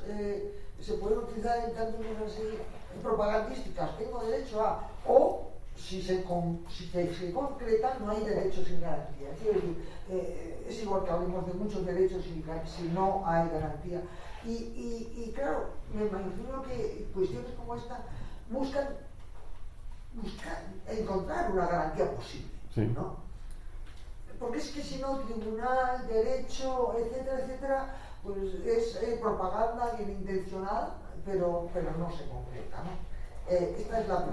se pueden utilizar en términos así propagandísticas. Tengo derecho a, o si se concreta, no hay derechos sin garantía. Es decir, es igual que hablemos de muchos derechos si no hay garantía. Y claro, me imagino que cuestiones como esta buscan encontrar una garantía posible, sí, ¿no? Porque es que si no, tribunal, derecho, etcétera, etcétera, pues es propaganda bien intencionada, pero no se concreta, ¿no? Esta es la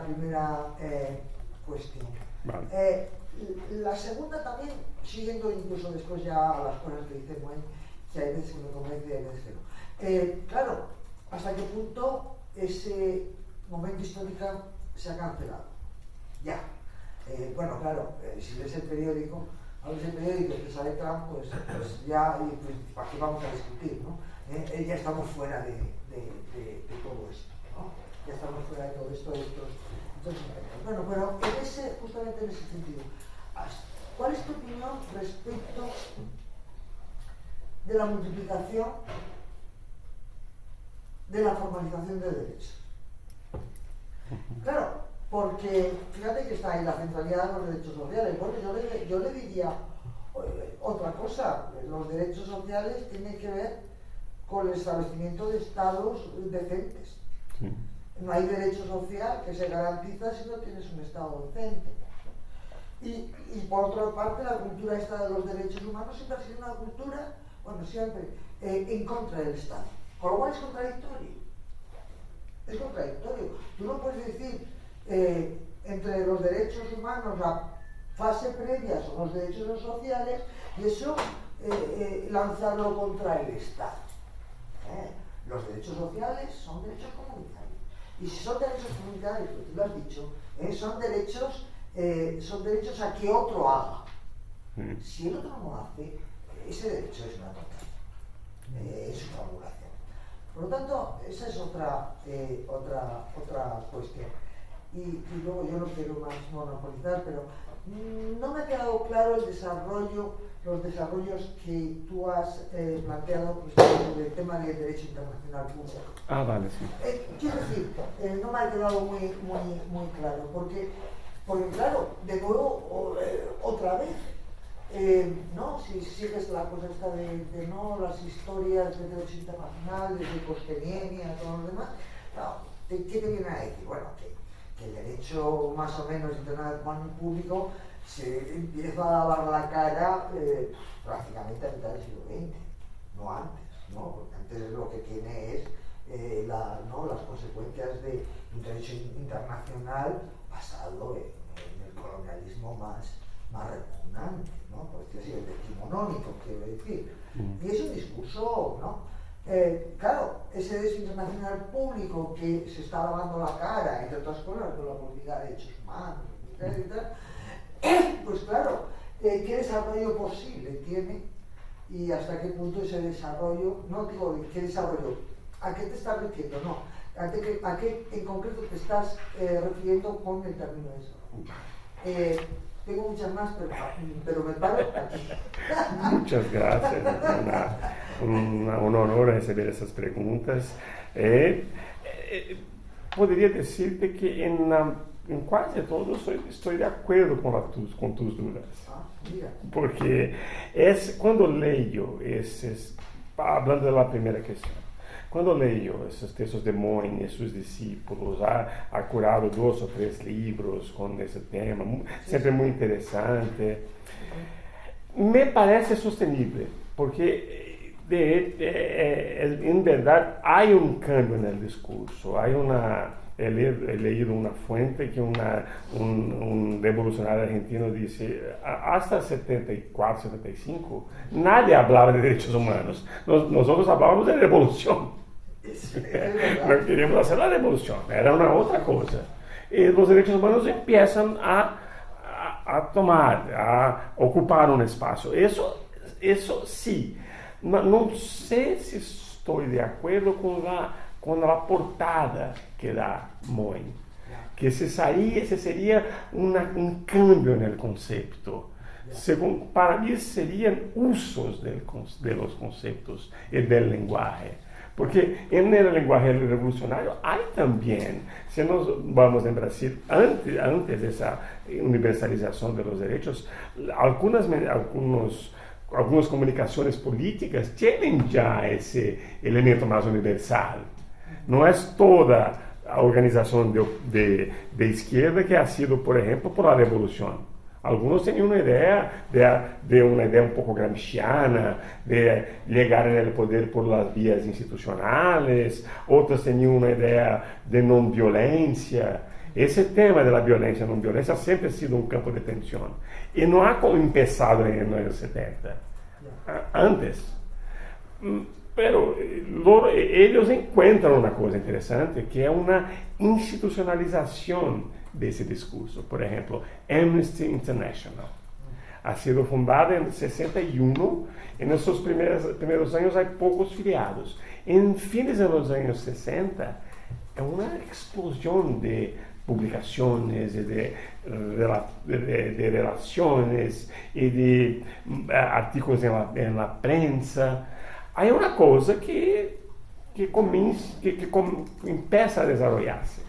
primera cuestión. Vale. La segunda también, siguiendo incluso después ya a las cosas que dice Moen, que hay veces que me convence y hay veces que no. Claro, ¿hasta qué punto ese momento histórico se ha cancelado? Ya. Bueno, claro, si lees el periódico, que sale Trump, pues ya, pues, ¿para qué vamos a discutir, no? Ya estamos fuera de todo esto, ¿no? Ya estamos fuera de todo esto, entonces, bueno, pero justamente en ese sentido, ¿cuál es tu opinión respecto de la multiplicación de la formalización de derechos? Claro, porque fíjate que está ahí la centralidad de los derechos sociales. Bueno, yo le diría otra cosa. Los derechos sociales tienen que ver con el establecimiento de estados decentes. Sí. No hay derecho social que se garantiza si no tienes un estado decente. Y por otra parte, la cultura esta de los derechos humanos siempre ha sido una cultura, bueno, siempre, en contra del Estado. Con lo cual es contradictorio. Es contradictorio. Tú no puedes decir entre los derechos humanos, la fase previa son los derechos sociales, y eso lanzarlo contra el Estado. Los derechos sociales son derechos comunitarios. Y si son derechos comunitarios, como tú lo has dicho, son derechos a que otro haga. Si el otro no hace, ese derecho es una tontería, es una obligación. Por lo tanto, esa es otra cuestión. Y luego yo no quiero más monopolizar, pero no me ha quedado claro los desarrollos que tú has planteado sobre el tema del derecho internacional público. Ah, vale, sí. Quiero decir, no me ha quedado muy claro, porque claro, de nuevo, otra vez, ¿no? Si sigues la cosa esta de no las historias del derecho internacional, desde Costenienia, todo lo demás, no, ¿qué te viene a decir? Bueno, que el derecho más o menos internacional público se empieza a lavar la cara prácticamente a mitad del siglo XX, no antes, ¿no? Porque antes lo que tiene es las consecuencias de un derecho internacional basado en el colonialismo más repugnante, ¿no? Por decir así, el decimonónico, quiero decir. Y es un discurso, ¿no? Claro, ese derecho internacional público que se está lavando la cara, entre otras cosas, con la política de derechos humanos, pues claro, ¿qué desarrollo posible tiene? Y hasta qué punto ese desarrollo, no digo qué desarrollo, ¿a qué te estás refiriendo? No, ¿a qué en concreto te estás refiriendo con el término de desarrollo? Tengo muchas más, pero me paro aquí. Muchas gracias. Un honor recibir esas preguntas. Podría decirte que en quase todo estoy de acuerdo con tus dudas. Porque cuando leio hablando de la primera cuestión, quando leio esses textos de Moen e seus discípulos, ha curado 2 ou 3 livros com esse tema, sempre muito interessante, me parece sostenível, porque em verdade há cambio no discurso, he leído una fuente que un revolucionario argentino dice, hasta 74, 75, nadie hablaba de derechos humanos. Nosotros hablábamos de revolución. No queríamos hacer la revolución, era una otra cosa. Y los derechos humanos empiezan a tomar, a ocupar un espacio. Eso sí. No sé si estou de acordo com a portada que dá Moen. Que esse seria um câmbio no conceito. Para mim, seriam usos dos conceitos e do linguagem. Porque no linguagem revolucionário há também, se nós vamos em Brasil, antes dessa universalização dos direitos, algumas comunicações políticas têm já esse elemento mais universal. Não é toda a organização de esquerda que ha sido, por exemplo, por a revolução. Algunos tenían una idea un poco gramsciana, de llegar en el poder por las vías institucionales, otros tenían una idea de no violencia. Ese tema de la violencia y no violencia siempre ha sido un campo de tensión. Y no ha empezado en los años 70, antes. Pero ellos encuentran una cosa interesante, que es una institucionalización de ese discurso. Por ejemplo, Amnesty International ha sido fundada en 61. En esos primeros años hay pocos filiados. En fines de los años 60, es una explosión de publicaciones, de relaciones y de artículos en la prensa. Hay una cosa que empieza a desarrollarse.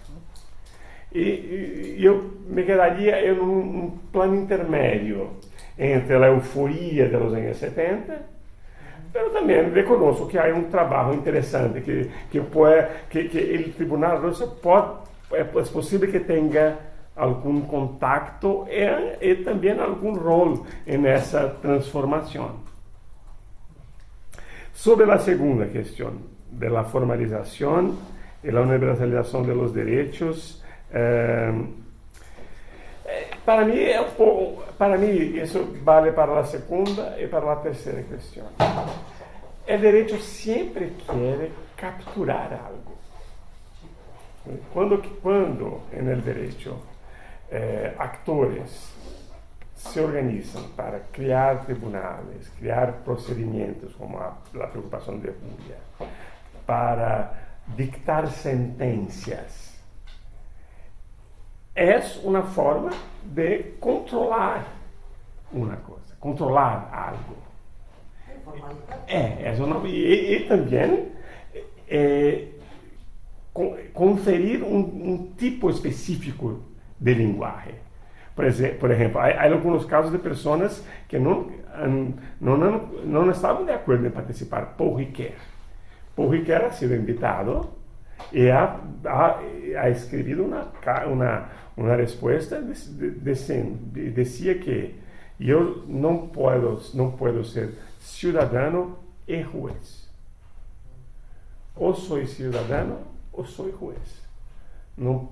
E eu me quedaria em um plano intermédio entre a euforia dos anos 70, mas também reconheço que há um trabalho interessante, que o Tribunal Russo é possível que tenha algum contato e também algum rol nessa transformação. Sobre a segunda questão, da formalização e da universalização dos direitos, para mim isso vale para a segunda e para a terceira questão. O direito sempre quer capturar algo. Quando no direito actores se organizam para criar tribunais, criar procedimentos como a preocupação de Julia, para dictar sentencias, é uma forma de controlar uma coisa, controlar algo. E também conferir um tipo específico de linguagem. Por exemplo, há alguns casos de pessoas que não estavam de acordo em participar. Paul Ricoeur. Paul Ricoeur ha sido invitado e ha escrito uma resposta dizia que eu não posso ser cidadão e juez. Ou sou cidadão ou sou juez. Não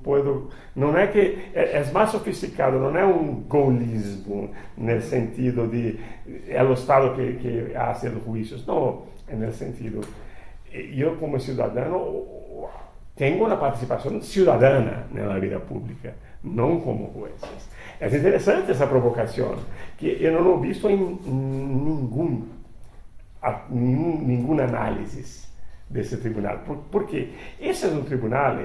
é que é mais sofisticado, não é um gaullismo no sentido de é o Estado que faz os juízos, não, é no sentido eu como cidadão tenho uma participação cidadana na vida pública, não como jueces. É interessante essa provocação, que eu não he visto em nenhuma análise desse tribunal, porque esse é um tribunal,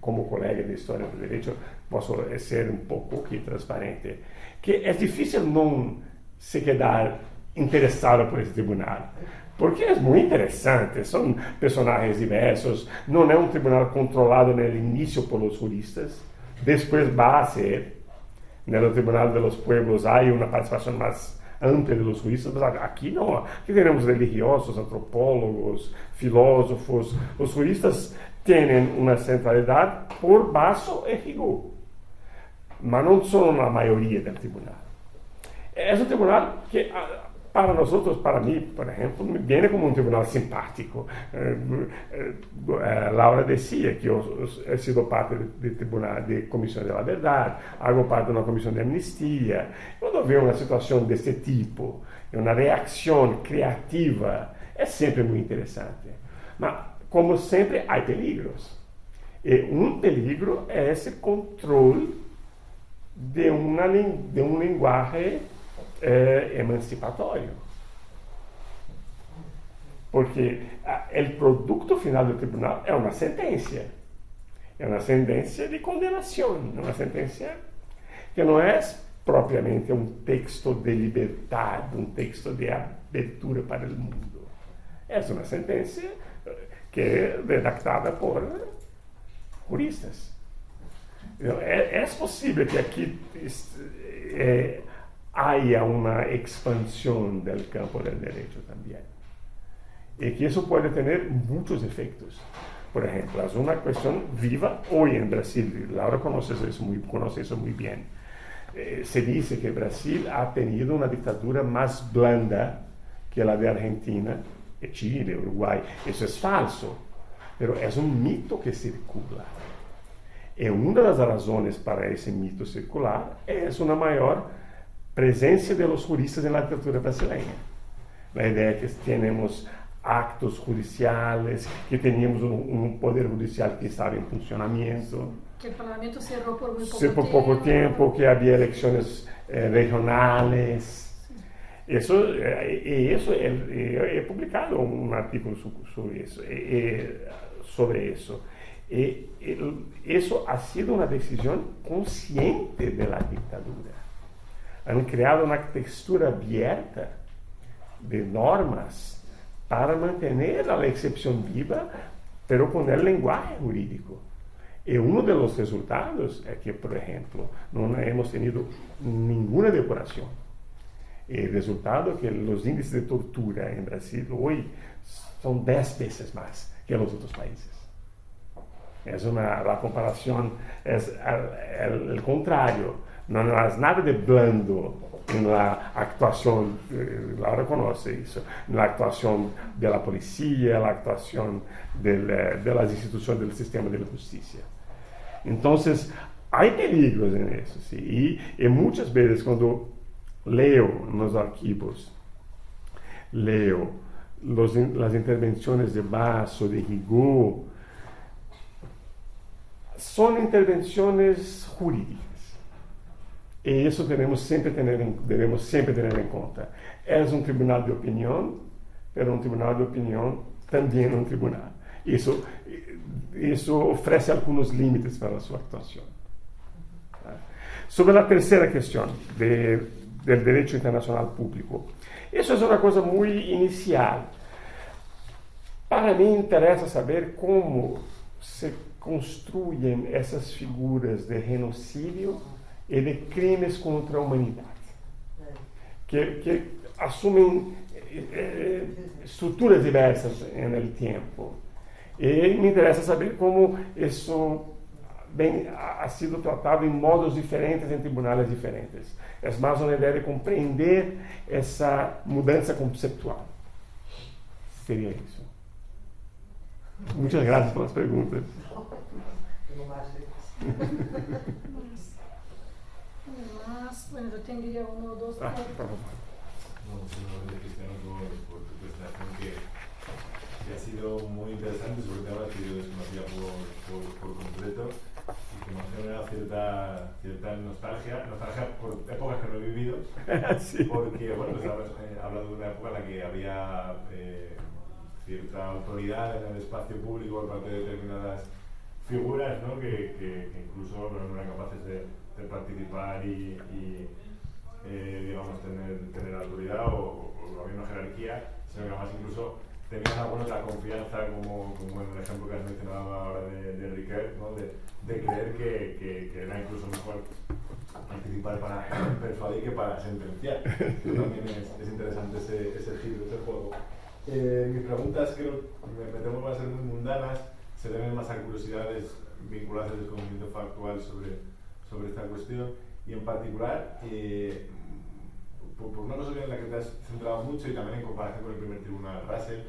como colega de História do Direito, posso ser um pouco aqui transparente, que é difícil não se quedar interessado por esse tribunal, porque é muito interessante, são personagens diversos, não é um tribunal controlado no início pelos juristas, depois vai ser, no Tribunal de los Pueblos há uma participação mais ampla dos juristas, mas aqui não, aqui temos religiosos, antropólogos, filósofos, os juristas têm uma centralidade por baixo e rigor, mas não são a maioria do tribunal. É um tribunal que, para mim, por exemplo, me vem como um tribunal simpático. Laura dizia que eu he sido parte do tribunal de Comissão da Verdade, hago parte de uma comissão de amnistia. Quando vejo uma situação desse tipo, uma reação criativa, é sempre muito interessante. Mas, como sempre, há peligros. E um peligro é esse controle de um linguagem emancipatório. porque el producto final del tribunal es una sentencia de condenación, una sentencia que no es propiamente un texto de libertad, un texto de abertura para el mundo. Es una sentencia que es redactada por juristas. Es posible que aquí haya una expansión del campo del derecho también. Y que eso puede tener muchos efectos. Por ejemplo, es una cuestión viva hoy en Brasil. Laura conoce eso muy bien. Se dice que Brasil ha tenido una dictadura más blanda que la de Argentina, Chile, Uruguay. Eso es falso, pero es un mito que circula. Y una de las razones para ese mito circular es una mayor presencia de los juristas en la literatura brasileña. La idea es que tenemos actos judiciales, que teníamos un poder judicial que estaba en funcionamiento. Que el Parlamento cerró por muy poco tiempo, que había elecciones regionales. Eso, he publicado un artículo sobre eso. Eso ha sido una decisión consciente de la dictadura. Han creado una textura abierta de normas para mantener a la excepción viva, pero con el lenguaje jurídico. Y uno de los resultados es que, por ejemplo, no hemos tenido ninguna depuración. El resultado es que los índices de tortura en Brasil hoy son 10 veces más que en los otros países. La comparación es el contrario. No es nada de blando en la actuación, Laura conoce eso, en la actuación de la policía, la actuación de las instituciones del sistema de la justicia. Entonces, hay peligros en eso, ¿sí? Y muchas veces cuando leo en los archivos, leo las intervenciones de Basso, de Rigaud, son intervenciones jurídicas. Y eso debemos siempre tener en cuenta. Es un tribunal de opinión, pero un tribunal de opinión también un tribunal. Eso ofrece algunos límites para su actuación. Sobre la tercera cuestión del derecho internacional público. Eso es una cosa muy inicial. Para mí interesa saber cómo se construyen esas figuras de genocidio y de crímenes contra la humanidad, que asumen estructuras diversas en el tiempo. Y me interesa saber cómo eso ha sido tratado en modos diferentes, en tribunales diferentes. Es más una idea de comprender esa mudanza conceptual. Sería eso. Muchas gracias por las preguntas. Tengo más, Mas, bueno, yo tendría uno o dos. Por favor. No, simplemente Cristiano por tu presentación que ha sido muy interesante, sobre todo que yo desconocía por completo y que me ha generado cierta nostalgia por épocas que no he vivido, Sí. porque bueno, pues has hablado de una época en la que había cierta autoridad en el espacio público por parte de determinadas figuras, ¿no? que incluso no eran capaces de participar y digamos, tener autoridad o había una jerarquía, sino que además incluso tenían alguna otra confianza, como en el ejemplo que has mencionado ahora de Riquet, ¿no? de creer que era incluso mejor participar para persuadir que para sentenciar. También es interesante ese giro, ese juego. Mis preguntas, me temo que van a ser muy mundanas, se deben más a curiosidades vinculadas al desconocimiento factual sobre esta cuestión, y en particular por una cosa en la que te has centrado mucho y también en comparación con el primer tribunal Russell,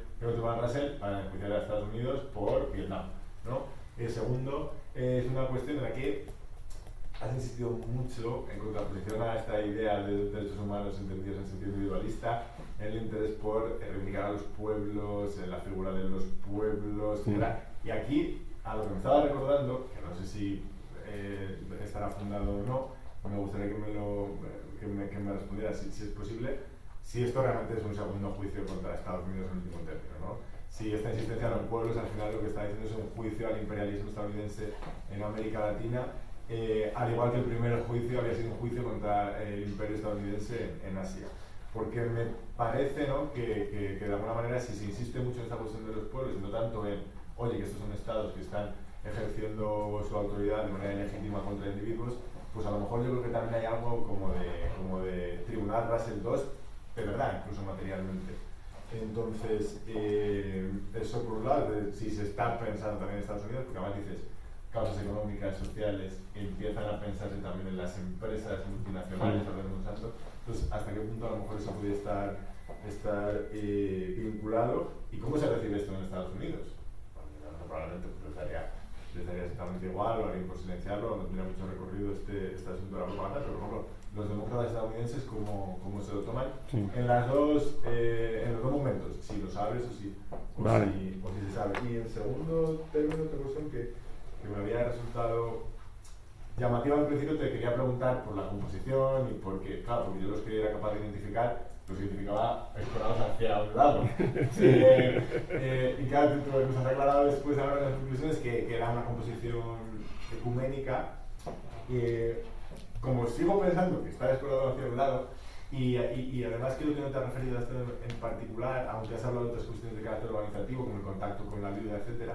para enjuiciar a Estados Unidos por Vietnam, ¿no? El segundo es una cuestión en la que has insistido mucho en contraposición a esta idea de derechos humanos entendidos en sentido individualista, en el interés por reivindicar a los pueblos, en la figura de los pueblos, etc. Y aquí, a lo que me estaba recordando, que no sé si estará fundado o no, me gustaría que me respondieras, si es posible, si esto realmente es un segundo juicio contra Estados Unidos en último término, ¿no? Si esta insistencia en los pueblos al final lo que está diciendo es un juicio al imperialismo estadounidense en América Latina, al igual que el primer juicio había sido un juicio contra el imperio estadounidense en Asia. Porque me parece, ¿no?, que de alguna manera si se insiste mucho en esta cuestión de los pueblos y no tanto en, oye, que estos son estados que están ejerciendo su autoridad de manera ilegítima contra individuos, pues a lo mejor yo creo que también hay algo como de tribunal Russell II, de verdad, incluso materialmente. Entonces, eso por un lado, si se está pensando también en Estados Unidos, porque además dices, causas económicas, sociales, empiezan a pensarse también en las empresas multinacionales organizando. Entonces, ¿hasta qué punto a lo mejor eso puede estar vinculado? ¿Y cómo se recibe esto en Estados Unidos? Bueno, probablemente pues, les daría exactamente igual, o alguien por silenciarlo, no tendría mucho recorrido este asunto de la propaganda, pero por ejemplo, los demócratas estadounidenses, ¿cómo se lo toman? Sí. En los dos momentos, si lo sabes o si se sabe. Y en segundo término, otra cuestión que me había resultado llamativa al principio, te quería preguntar por la composición y porque yo los que era capaz de identificar, los identificaba escorados hacia un lado. Sí. Y claro, nos has aclarado después ahora en las conclusiones que era una composición ecuménica. Como sigo pensando que está escorado hacia un lado, y además creo que no te has referido a esto en particular, aunque has hablado de otras cuestiones de carácter organizativo, como el contacto con la vida, etc.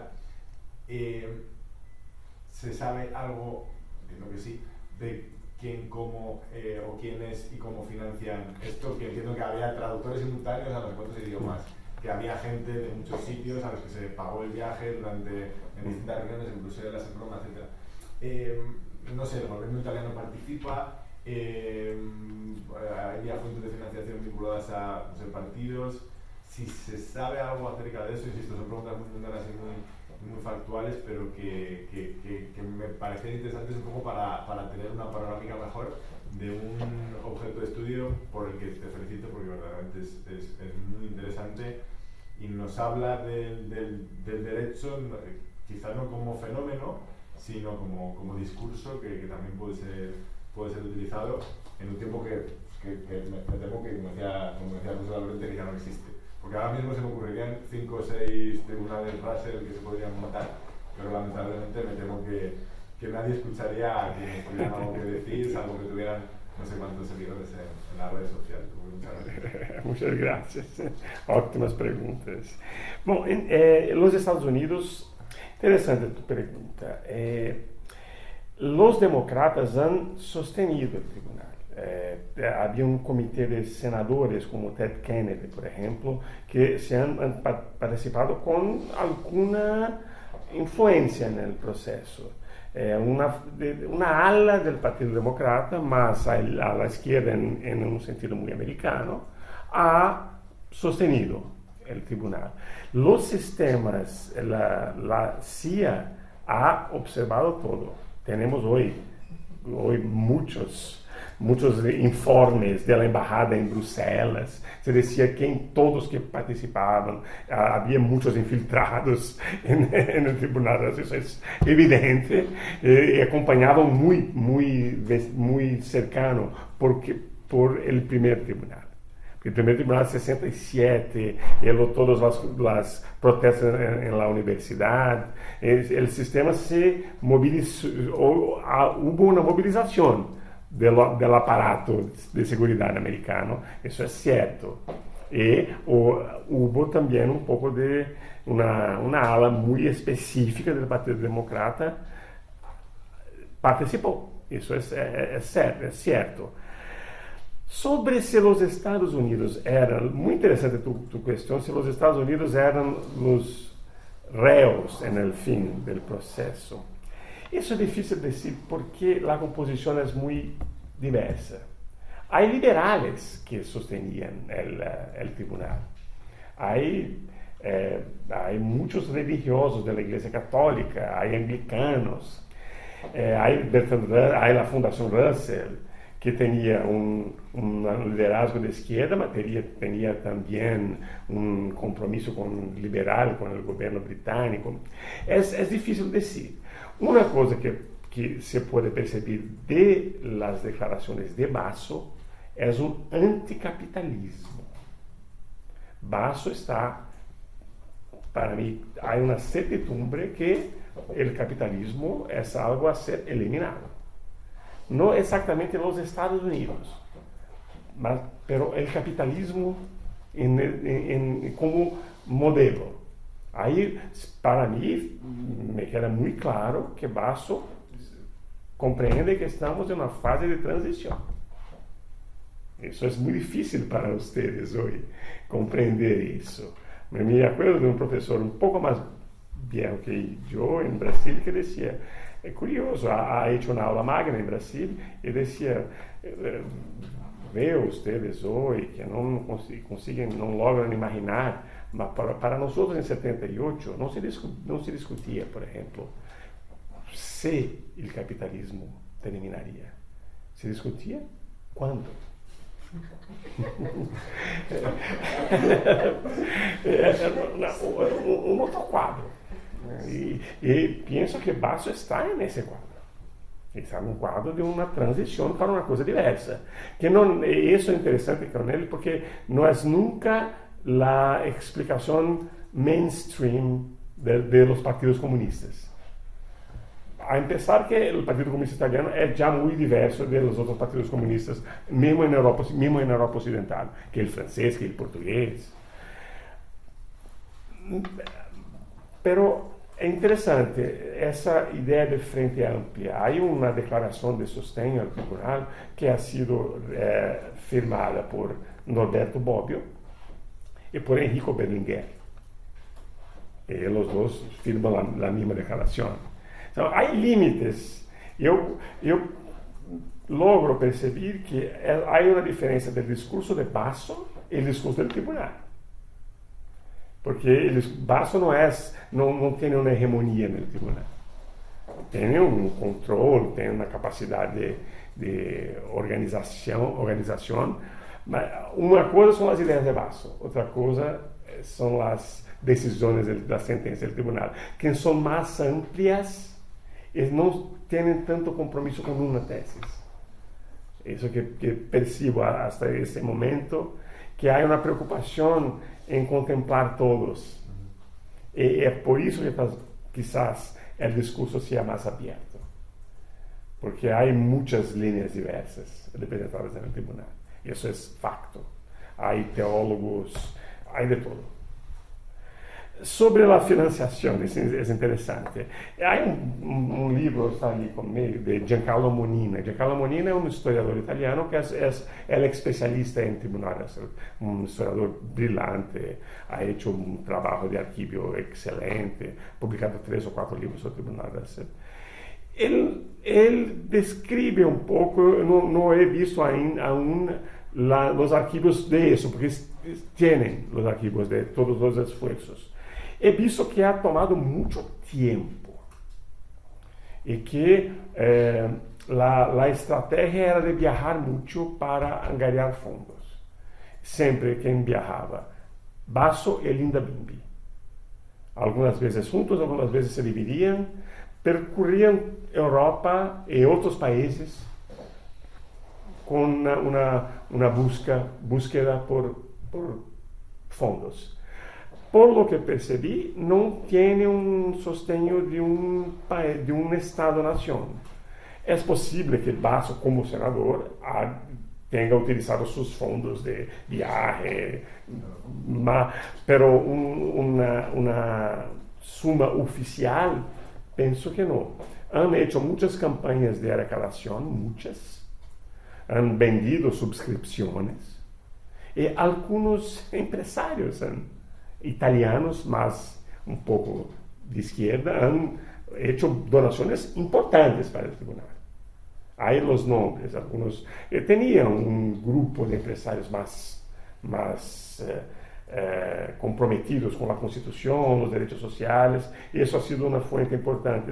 ¿Se sabe algo, entiendo que sí, de quién, cómo o quiénes y cómo financian esto? Que entiendo que había traductores simultáneos a no sé cuántos idiomas, que había gente de muchos sitios a los que se pagó el viaje en distintas regiones, en Bruselas, en Roma, etc. No sé, el gobierno italiano participa, hay fuentes de financiación vinculadas a partidos. Si se sabe algo acerca de eso, insisto, son preguntas muy mundanas y muy factuales, pero que me parecen interesantes un poco para tener una panorámica mejor de un objeto de estudio por el que te felicito, porque verdaderamente es muy interesante y nos habla del derecho, quizá no como fenómeno, sino como discurso que también puede ser utilizado en un tiempo que me temo que, como decía José Laurente, que ya no existe. Porque ahora mismo se me ocurrirían 5 o 6 tribunales Russell que se podrían montar, pero lamentablemente me temo que nadie escucharía a quienes tuvieran algo que decir, salvo que tuvieran no sé cuántos seguidores en las redes sociales. Muchas gracias. Ótimas preguntas. Bom, en los Estados Unidos, interessante tu pergunta. Los demócratas han sostenido el tribunal. Había un comité de senadores como Ted Kennedy, por ejemplo, que se han participado con alguna influencia en el proceso. Una ala del Partido Demócrata, más a la izquierda en un sentido muy americano, ha sostenido el tribunal. Los sistemas, la CIA ha observado todo. Tenemos hoy muchos informes de la embajada en Bruselas. Se decía que en todos que participaban había muchos infiltrados en el tribunal. Eso es evidente. Y acompañaban muy cercano por el primer tribunal. El primer tribunal 67, todas las protestas en la universidad, el sistema se movilizó, hubo una movilización del aparato de seguridad americano, eso es cierto. Y hubo también un poco de una ala muy específica del Partido Demócrata participó, eso es cierto. Sobre si los Estados Unidos eran, muy interesante tu cuestión, si los Estados Unidos eran los reos en el fin del proceso. Eso es difícil decir porque la composición es muy diversa. Hay liberales que sostenían el tribunal. Hay muchos religiosos de la Iglesia Católica, hay anglicanos, hay la Fundación Russell, que tenía un liderazgo de izquierda, pero tenía también un compromiso liberal con el gobierno británico. Es difícil decir. Una cosa que se puede percibir de las declaraciones de Basso es un anticapitalismo. Basso está, para mí, hay una certidumbre que el capitalismo es algo a ser eliminado. No exactamente en los Estados Unidos, pero el capitalismo como modelo. Ahí, para mí, me queda muy claro que Basso comprende que estamos en una fase de transición. Eso es muy difícil para ustedes hoy, comprender eso. Me acuerdo de un profesor un poco más viejo que yo en Brasil que decía, es curioso, ha hecho una aula magna en Brasil y decía, veo ustedes hoy que no consiguen, no logran imaginar, pero para nosotros en 78 no se discutía, por ejemplo, si el capitalismo terminaría. ¿Se discutía? ¿Cuándo? Un otro cuadro. Y pienso que Basso está en ese cuadro. Está en un cuadro de una transición para una cosa diversa. Que no, eso es interesante con él porque no es nunca la explicación mainstream de los partidos comunistas. A empezar que el Partido Comunista Italiano es ya muy diverso de los otros partidos comunistas, mismo en Europa Occidental, que el francés, que el portugués. Pero es interesante esa idea de frente amplia. Hay una declaración de sostén al tribunal que ha sido firmada por Norberto Bobbio y por Enrico Berlinguer. Los dos firman la misma declaración. Então, há limites. Eu logro perceber que há uma diferença do discurso de Basso e o discurso do tribunal. Porque Basso não tem uma hegemonia no tribunal. Tem um controle, tem uma capacidade de organização. Mas uma coisa são as ideias de Basso, outra coisa são as decisões da sentença do tribunal, que são mais amplias. Eles não têm tanto compromisso com uma tese. Isso que percebo hasta esse momento, que há uma preocupação em contemplar todos. E é por isso que quizás o discurso seja mais aberto. Porque há muitas linhas diversas representadas no tribunal. Isso é facto. Há teólogos, há de todo. Sobre a financiação, isso é interessante. Há um livro, está ali comigo, de Giancarlo Monina. Giancarlo Monina é um historiador italiano que é especialista em tribunais, um historiador brilhante, ha feito um trabalho de arquivo excelente, publicado 3 ou 4 livros sobre tribunais. Ele descreve um pouco, não he visto aún os arquivos de isso, porque têm os arquivos de todos os esforços. He visto que ha tomado mucho tiempo y que la estrategia era de viajar mucho para engañar fondos. Siempre quien viajaba, Basso y Linda Bimbi. Algunas veces juntos, algunas veces se dividían, percorrían Europa y otros países con una búsqueda por fondos. Por lo que percebi, não tem um sostenho de um Estado-nação. É possível que Basso, como senador, tenha utilizado seus fundos de viagem, mas uma suma oficial, penso que não. Han hecho muitas campanhas de arrecadação, muitas. Han vendido subscrições. E alguns empresários italianos, mas um pouco de esquerda, han hecho donações importantes para o tribunal. Aí os nomes, alguns tinham um grupo de empresários mais comprometidos com a Constituição, os direitos sociais, e isso ha sido uma fonte importante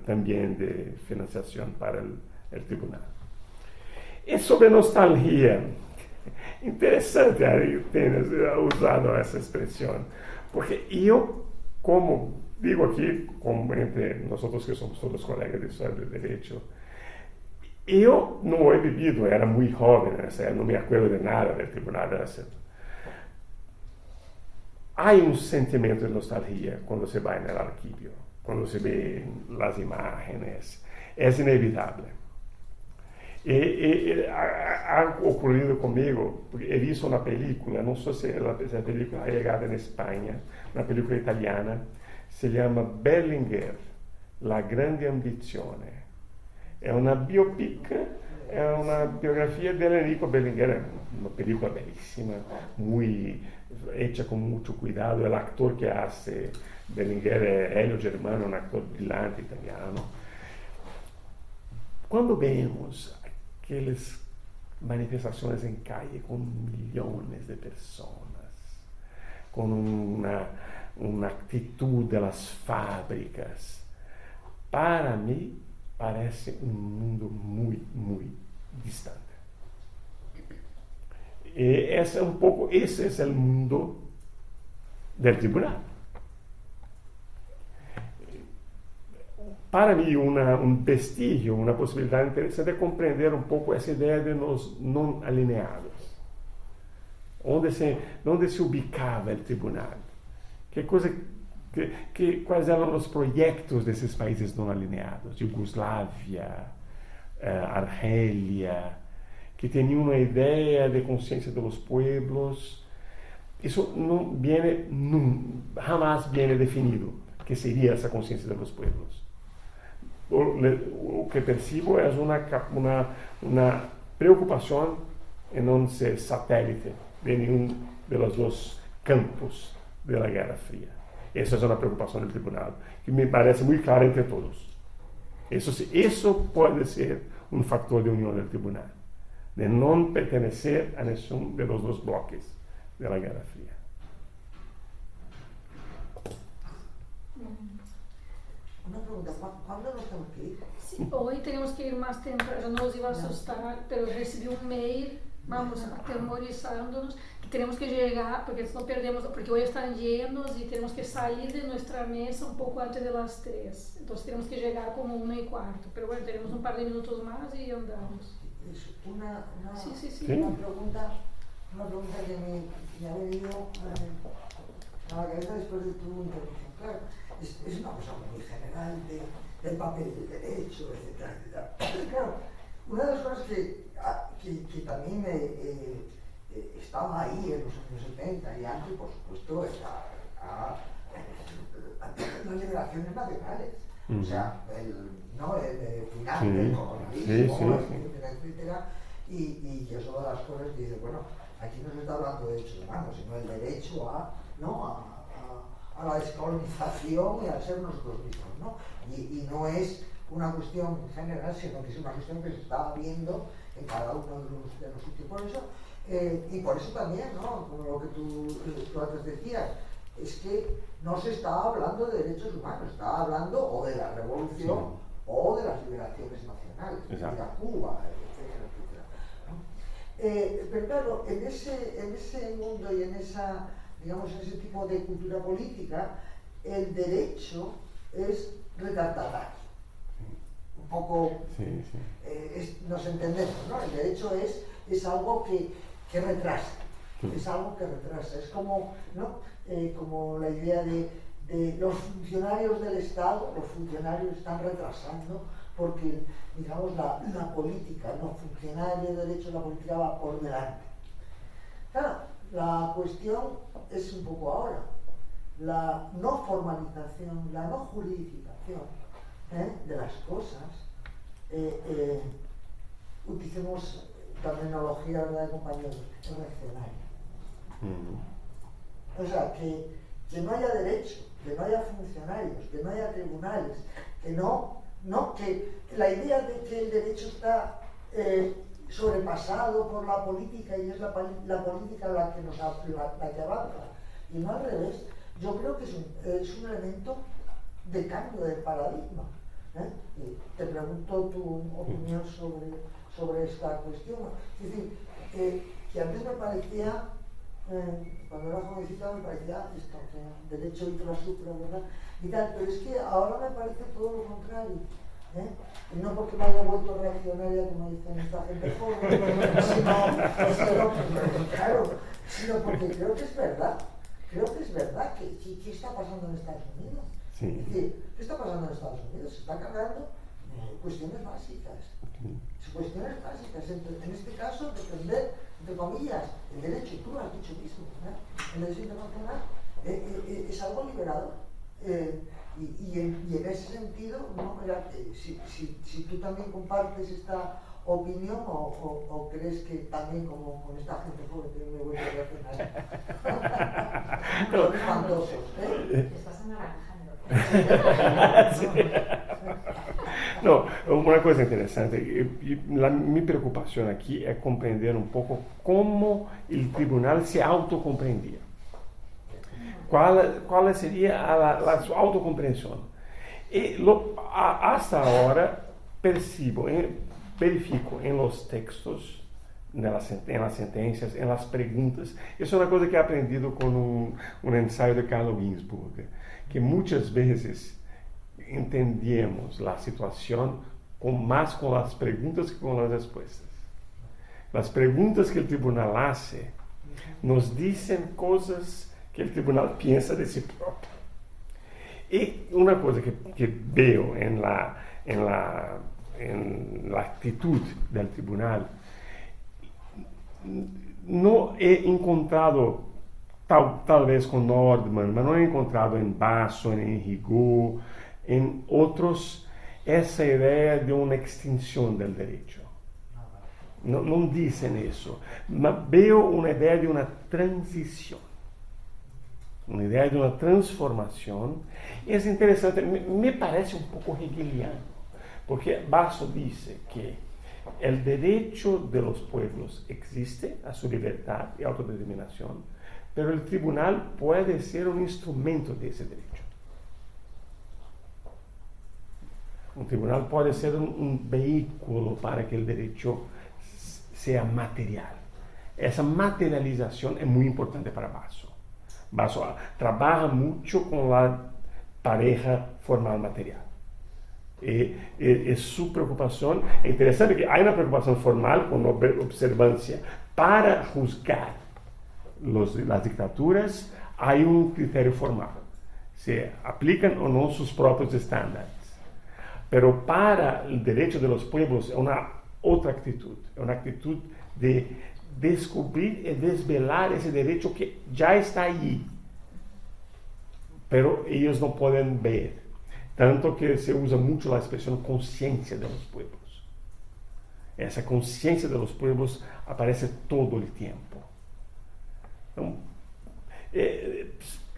também de financiação para o tribunal. E sobre nostalgia, interessante ter usado essa expressão, porque eu, como digo aqui, como entre nós outros que somos todos colegas de história do direito, eu não he vivido, era muito jovem, não me acuerdo de nada do tribunal de Acerto. hay un sentimiento de nostalgia cuando se va en el archivo, cuando se ven las imágenes, es inevitable. Ha ocurrido conmigo, porque he visto una película, no sé si esa película ha llegado en España, una película italiana, se llama Berlinguer, La grande ambizione. È una biopic, è una biografia di Enrico Berlinguer, è una película bellísima, muy hecha con mucho cuidado. El actor que hace Berlinguer es Elio Germano, un actor brillante italiano. Cuando vemos aquellas manifestaciones en calle con millones de personas, con una actitud de las fábricas, para mí parece un mundo muy, muy distante. Ese es el mundo del tribunal. Para mí un vestigio, una posibilidad interesante de comprender un poco esa idea de los no alineados. ¿Dónde se ubicaba el tribunal? ¿Cuáles eran los proyectos de esos países no alineados? Yugoslavia, Argelia, que tenían una idea de conciencia de los pueblos. Eso jamás viene definido, qué sería esa conciencia de los pueblos. Lo que percibo es una preocupación en no ser satélite de ninguno de los dos campos de la Guerra Fría. Esa es una preocupación del tribunal, que me parece muy clara entre todos. Eso puede ser un factor de unión del tribunal, de no pertenecer a ninguno de los dos bloques de la Guerra Fría. Una pregunta, ¿cuándo nos tenemos que ir? Sí, hoy tenemos que ir más temprano, nos iba a asustar, pero recibí un mail, vamos, atemorizándonos, que tenemos que llegar, porque no perdemos, porque hoy están llenos y tenemos que salir de nuestra mesa un poco antes de las 3. Entonces tenemos que llegar como 1:15, pero bueno, tenemos un par de minutos más y andamos. Es una Sí. Una pregunta que me ha venido a la cabeza después de tu intervención. Claro, es una cosa muy general del papel del derecho, etcétera. Claro, una de las cosas que también estaba ahí en los años 70 y antes, por supuesto, las liberaciones nacionales. O sea, el final del colonialismo, etcétera. Y es una de las cosas que dice, bueno, aquí no se está hablando de derechos humanos, sino el derecho a la descolonización y a ser nosotros mismos, ¿no? Y no es una cuestión general, sino que es una cuestión que se está viendo en cada uno de los sitios. Por eso, y por eso también, ¿no? Como lo que tú antes decías, es que no se está hablando de derechos humanos, se está hablando o de la revolución o de las liberaciones nacionales, de Cuba, etcétera, ¿no? Pero claro, en ese mundo y en ese tipo de cultura política, el derecho es retardatario. Un poco, nos entendemos, ¿no? El derecho es algo que retrasa, es algo que retrasa. Es como, ¿no? Como la idea de los funcionarios del Estado, los funcionarios están retrasando porque, digamos, la política, no funcionario de derecho, la política va por delante. Claro, la cuestión es un poco ahora, la no formalización, la no juridificación de las cosas. Utilicemos terminología, ¿verdad, compañeros? Es reaccionaria. O sea, que no haya derecho, que no haya funcionarios, que no haya tribunales, que la idea de que el derecho está sobrepasado por la política y es la política la que avanza, y no al revés. Yo creo que es un elemento de cambio de paradigma. Y te pregunto tu opinión sobre esta cuestión. Es decir, que antes me parecía, cuando era jovencita me parecía esto, que derecho y supra, ¿verdad? Y tal, pero es que ahora me parece todo lo contrario. Y no porque me haya vuelto reaccionaria, como dicen esta gente joven, sino porque creo que es verdad. ¿qué está pasando en Estados Unidos? Sí. Es decir, ¿qué está pasando en Estados Unidos? Se está cargando cuestiones básicas. Cuestiones básicas. En este caso, defender, entre comillas, el derecho, tú lo has dicho mismo, el derecho internacional es algo liberador. Y en ese sentido, ¿no? Si tú también compartes esta opinión o crees que también como con esta gente joven tiene muy buena reaccionar. Son espantosos, Estás anaranjando. Sí. No, una cosa interesante, mi preocupación aquí es comprender un poco cómo el tribunal se autocomprendía. ¿Cuál sería su autocomprensión? Hasta ahora verifico en los textos, en las sentencias, en las preguntas. Eso es una cosa que he aprendido con un ensayo de Carlo Ginzburg, que muchas veces entendíamos la situación más con las preguntas que con las respuestas. Las preguntas que el tribunal hace nos dicen cosas que el tribunal piensa de sí propio. Y una cosa que veo en la actitud del tribunal, no he encontrado, tal vez con Nordman, pero no he encontrado en Basso, en Rigaud, en otros, esa idea de una extinción del derecho. No dicen eso. Veo una idea de una transición, una idea de una transformación. Es interesante, me parece un poco hegeliano, porque Basso dice que el derecho de los pueblos existe a su libertad y autodeterminación, pero el tribunal puede ser un instrumento de ese derecho. Un tribunal puede ser un vehículo para que el derecho sea material. Esa materialización es muy importante para Basso. Basso trabaja mucho con la pareja formal material. Es su preocupación. Es interesante que hay una preocupación formal con observancia. Para juzgar las dictaduras hay un criterio formal. Se aplican o no sus propios estándares. Pero para el derecho de los pueblos es una otra actitud. Es una actitud de descubrir y desvelar ese derecho que ya está allí, pero ellos no pueden ver. Tanto que se usa mucho la expresión conciencia de los pueblos. Esa conciencia de los pueblos aparece todo el tiempo.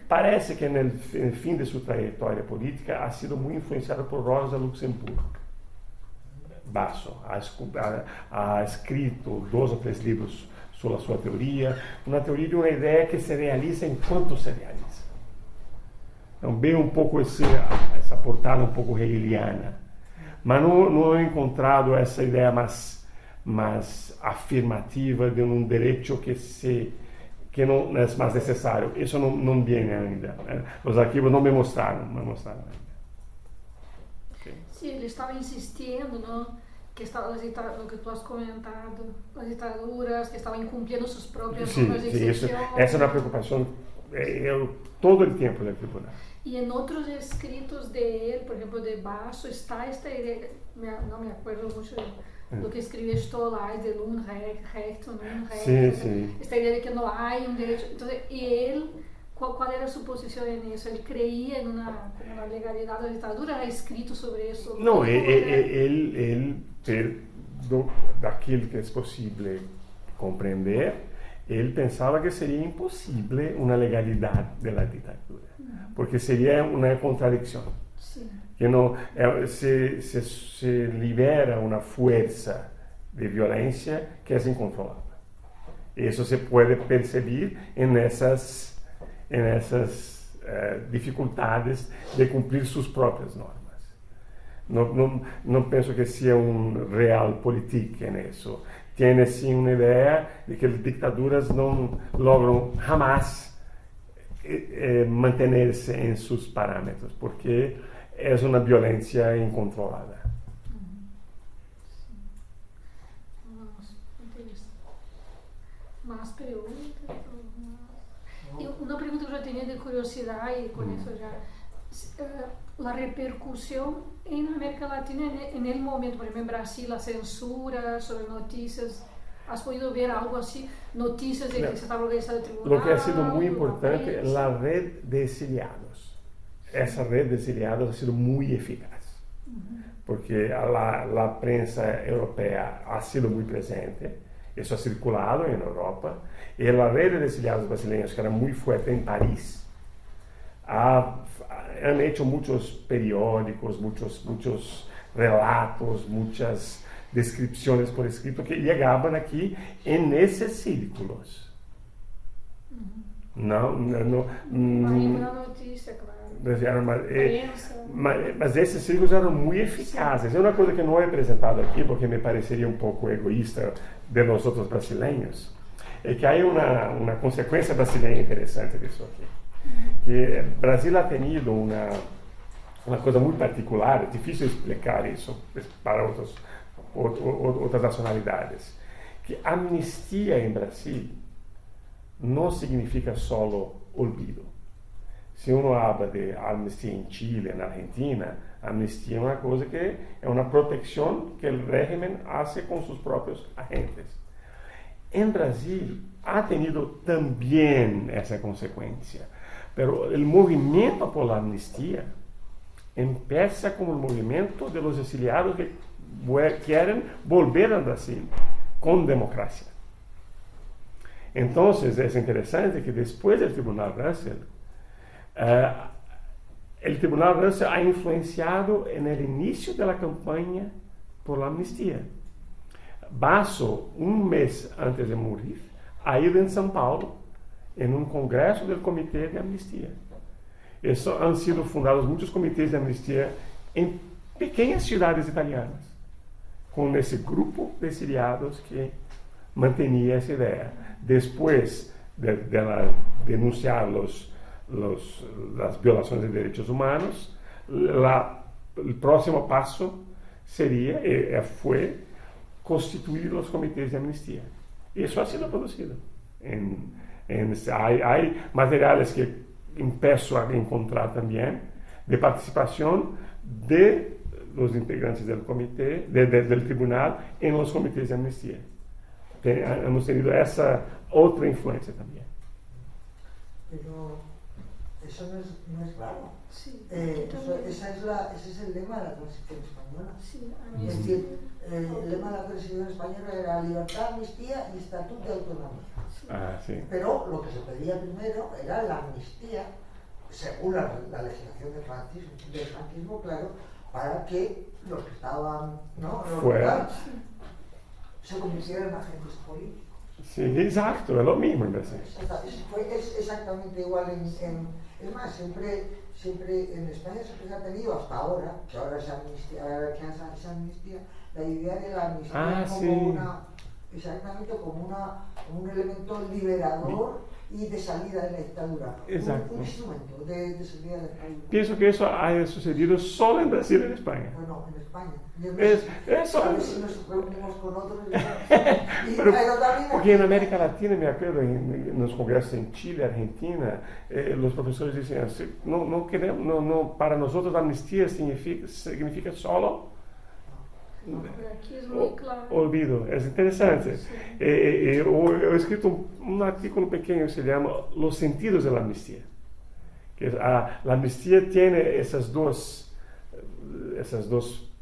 Parece que en el fin de su trayectoria política ha sido muy influenciado por Rosa Luxemburg. Basso ha escrito 2 o 3 libros sobre su teoría, una teoría de una idea que se realiza enquanto se realiza. Então, veo un poco esa portada un poco hegeliana, mas no he encontrado esa idea más afirmativa de un derecho que no es más necesario. Eso no viene ainda. Los archivos no me mostraron ainda. Okay. Sí, ele estava insistindo, ¿no? Que estaba lo que tú has comentado, las dictaduras que estaban incumpliendo sus propias normas de excepción. Esa es una preocupación todo el tiempo del tribunal. Y en otros escritos de él, por ejemplo de Basso, está esta idea, no me acuerdo mucho de lo que escribió Stolais de Unrecht, Sí. Esta idea de que no hay un derecho. Entonces, y él, ¿cuál era su posición en eso? ¿Él creía en una legalidad de la dictadura? ¿Ha escrito sobre eso? No, él daquilo que es posible comprender, él pensaba que sería imposible una legalidad de la dictadura, porque sería una contradicción. Sí. Que no, se libera una fuerza de violencia que es incontrolable. Eso se puede percibir en esas dificultades de cumplir sus propias normas. No pienso que sea un realpolitik en eso. Tiene sí una idea de que las dictaduras no logran jamás mantenerse en sus parámetros, porque es una violencia incontrolada. Más preguntas. Y una pregunta que yo línea de curiosidad y con eso ya, la repercusión en América Latina en el momento, por ejemplo en Brasil, la censura sobre noticias, ¿has podido ver algo así? Noticias de que se estaba organizando el tribunal. Lo que ha sido muy importante es la red de exiliados. Esa red de exiliados ha sido muy eficaz, porque la prensa europea ha sido muy presente, eso ha circulado en Europa, y la red de exiliados brasileños, que era muy fuerte en París, han hecho muchos periódicos, muchos relatos, muchas descripciones por escrito que llegaban aquí en esos círculos. Una noticia, claro. Mas esses círculos eram muito eficazes. É uma coisa que não é apresentado aqui, porque me pareceria um pouco egoísta de nós outros brasileiros, é que há uma consequência brasileira interessante disso aqui. Que o Brasil ha tenido uma coisa muito particular, é difícil explicar isso para outras nacionalidades, que amnistia em Brasil não significa só olvido. Se uno habla de amnistia em Chile, na Argentina, amnistia é uma coisa que é uma proteção que o régimen hace com seus próprios agentes. Em Brasil, ha tenido também essa consequência, pero o movimento por la amnistia empieza como o movimento de los exiliados que querem volver ao Brasil com democracia. Então, é interessante que depois do Tribunal Russell, o Tribunal Russell ha influenciado no início da campanha por la amnistia. Basso, um mês antes de morrer, ha ido em São Paulo em um congresso do Comitê de Amnistia. Han sido fundados muitos comitês de amnistia em pequenas cidades italianas, com esse grupo de exiliados que mantinha essa ideia. Depois de denunciar as violações de direitos humanos, o próximo passo foi constituir os comitês de amnistia. Isso ha sido produzido. Há materiais que empiezo a encontrar também de participação de los integrantes del comité, del tribunal, en los comités de amnistía. Hemos tenido esa otra influencia también. Pero eso no es raro. Sí, ese es el lema de la transición española. sí, Es decir, el lema de la transición española era libertad, amnistía y estatuto de autonomía. Sí. Pero lo que se pedía primero era la amnistía, según la legislación del franquismo, claro, para que los que estaban, ¿no? Se convirtieran en agentes políticos. Sí, exacto, es lo mismo en Brasil. Es exactamente igual es más, siempre en España siempre se ha tenido hasta ahora, que ahora es amnistía, la idea de la amnistía como exactamente como un elemento liberador y de salida de la dictadura. Exacto. Un instrumento de salida de la dictadura. Pienso que eso ha sucedido solo en Brasil y en España. Bueno, en España. Eso. A ver si nos reunimos con otros. Pero porque en América Latina, me acuerdo, en los congresos en Chile, Argentina, los profesores dicen así, no queremos, para nosotros la amnistía significa solo Aqui é muito claro. olvido. É interessante. Sí. Eu he escrito um artículo pequeno que se chama Los sentidos de la amnistía. Que la amnistía tiene esas dos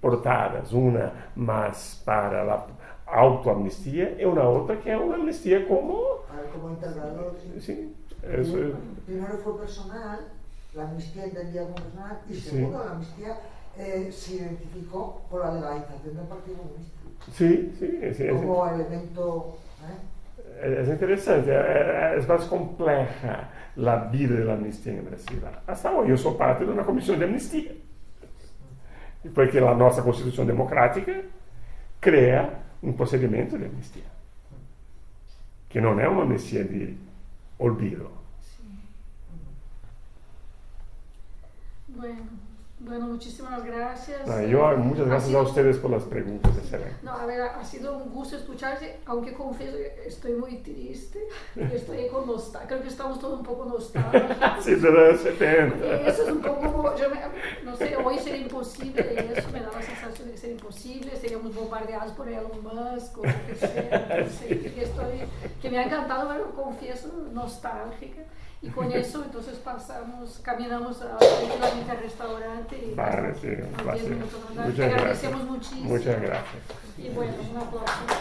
portadas, uma mais para a autoamnistia e uma outra que é uma amnistia como integrador. Sí, Primero fue personal, la amnistía entendida como personal, y segundo, la amnistía se identificó con la legalización del Partido Comunista. Sí. Como elemento. Es interesante, es más compleja la vida de la amnistía en Brasil. Hasta hoy yo soy parte de una comisión de amnistía. Porque la nuestra Constitución Democrática crea un procedimiento de amnistía. Que no es una amnistía de olvido. Sí. Bueno, Bueno, muchísimas gracias. Muchas gracias a ustedes por las preguntas, excelentes. No, a ver, ha sido un gusto escucharte, aunque confieso que estoy muy triste, estoy con nostalgia, creo que estamos todos un poco nostálgicos. Sí, de los 70. Eso es un poco, no sé, hoy sería imposible eso, me da la sensación de que sería imposible, seríamos bombardeados por Elon Musk o lo que sea, entonces, que me ha encantado, pero confieso, nostálgica. Y con eso entonces caminamos tranquilamente al restaurante y Vale, sí, nos gracias. agradecemos muchísimo. Muchas gracias. Y bueno, un aplauso.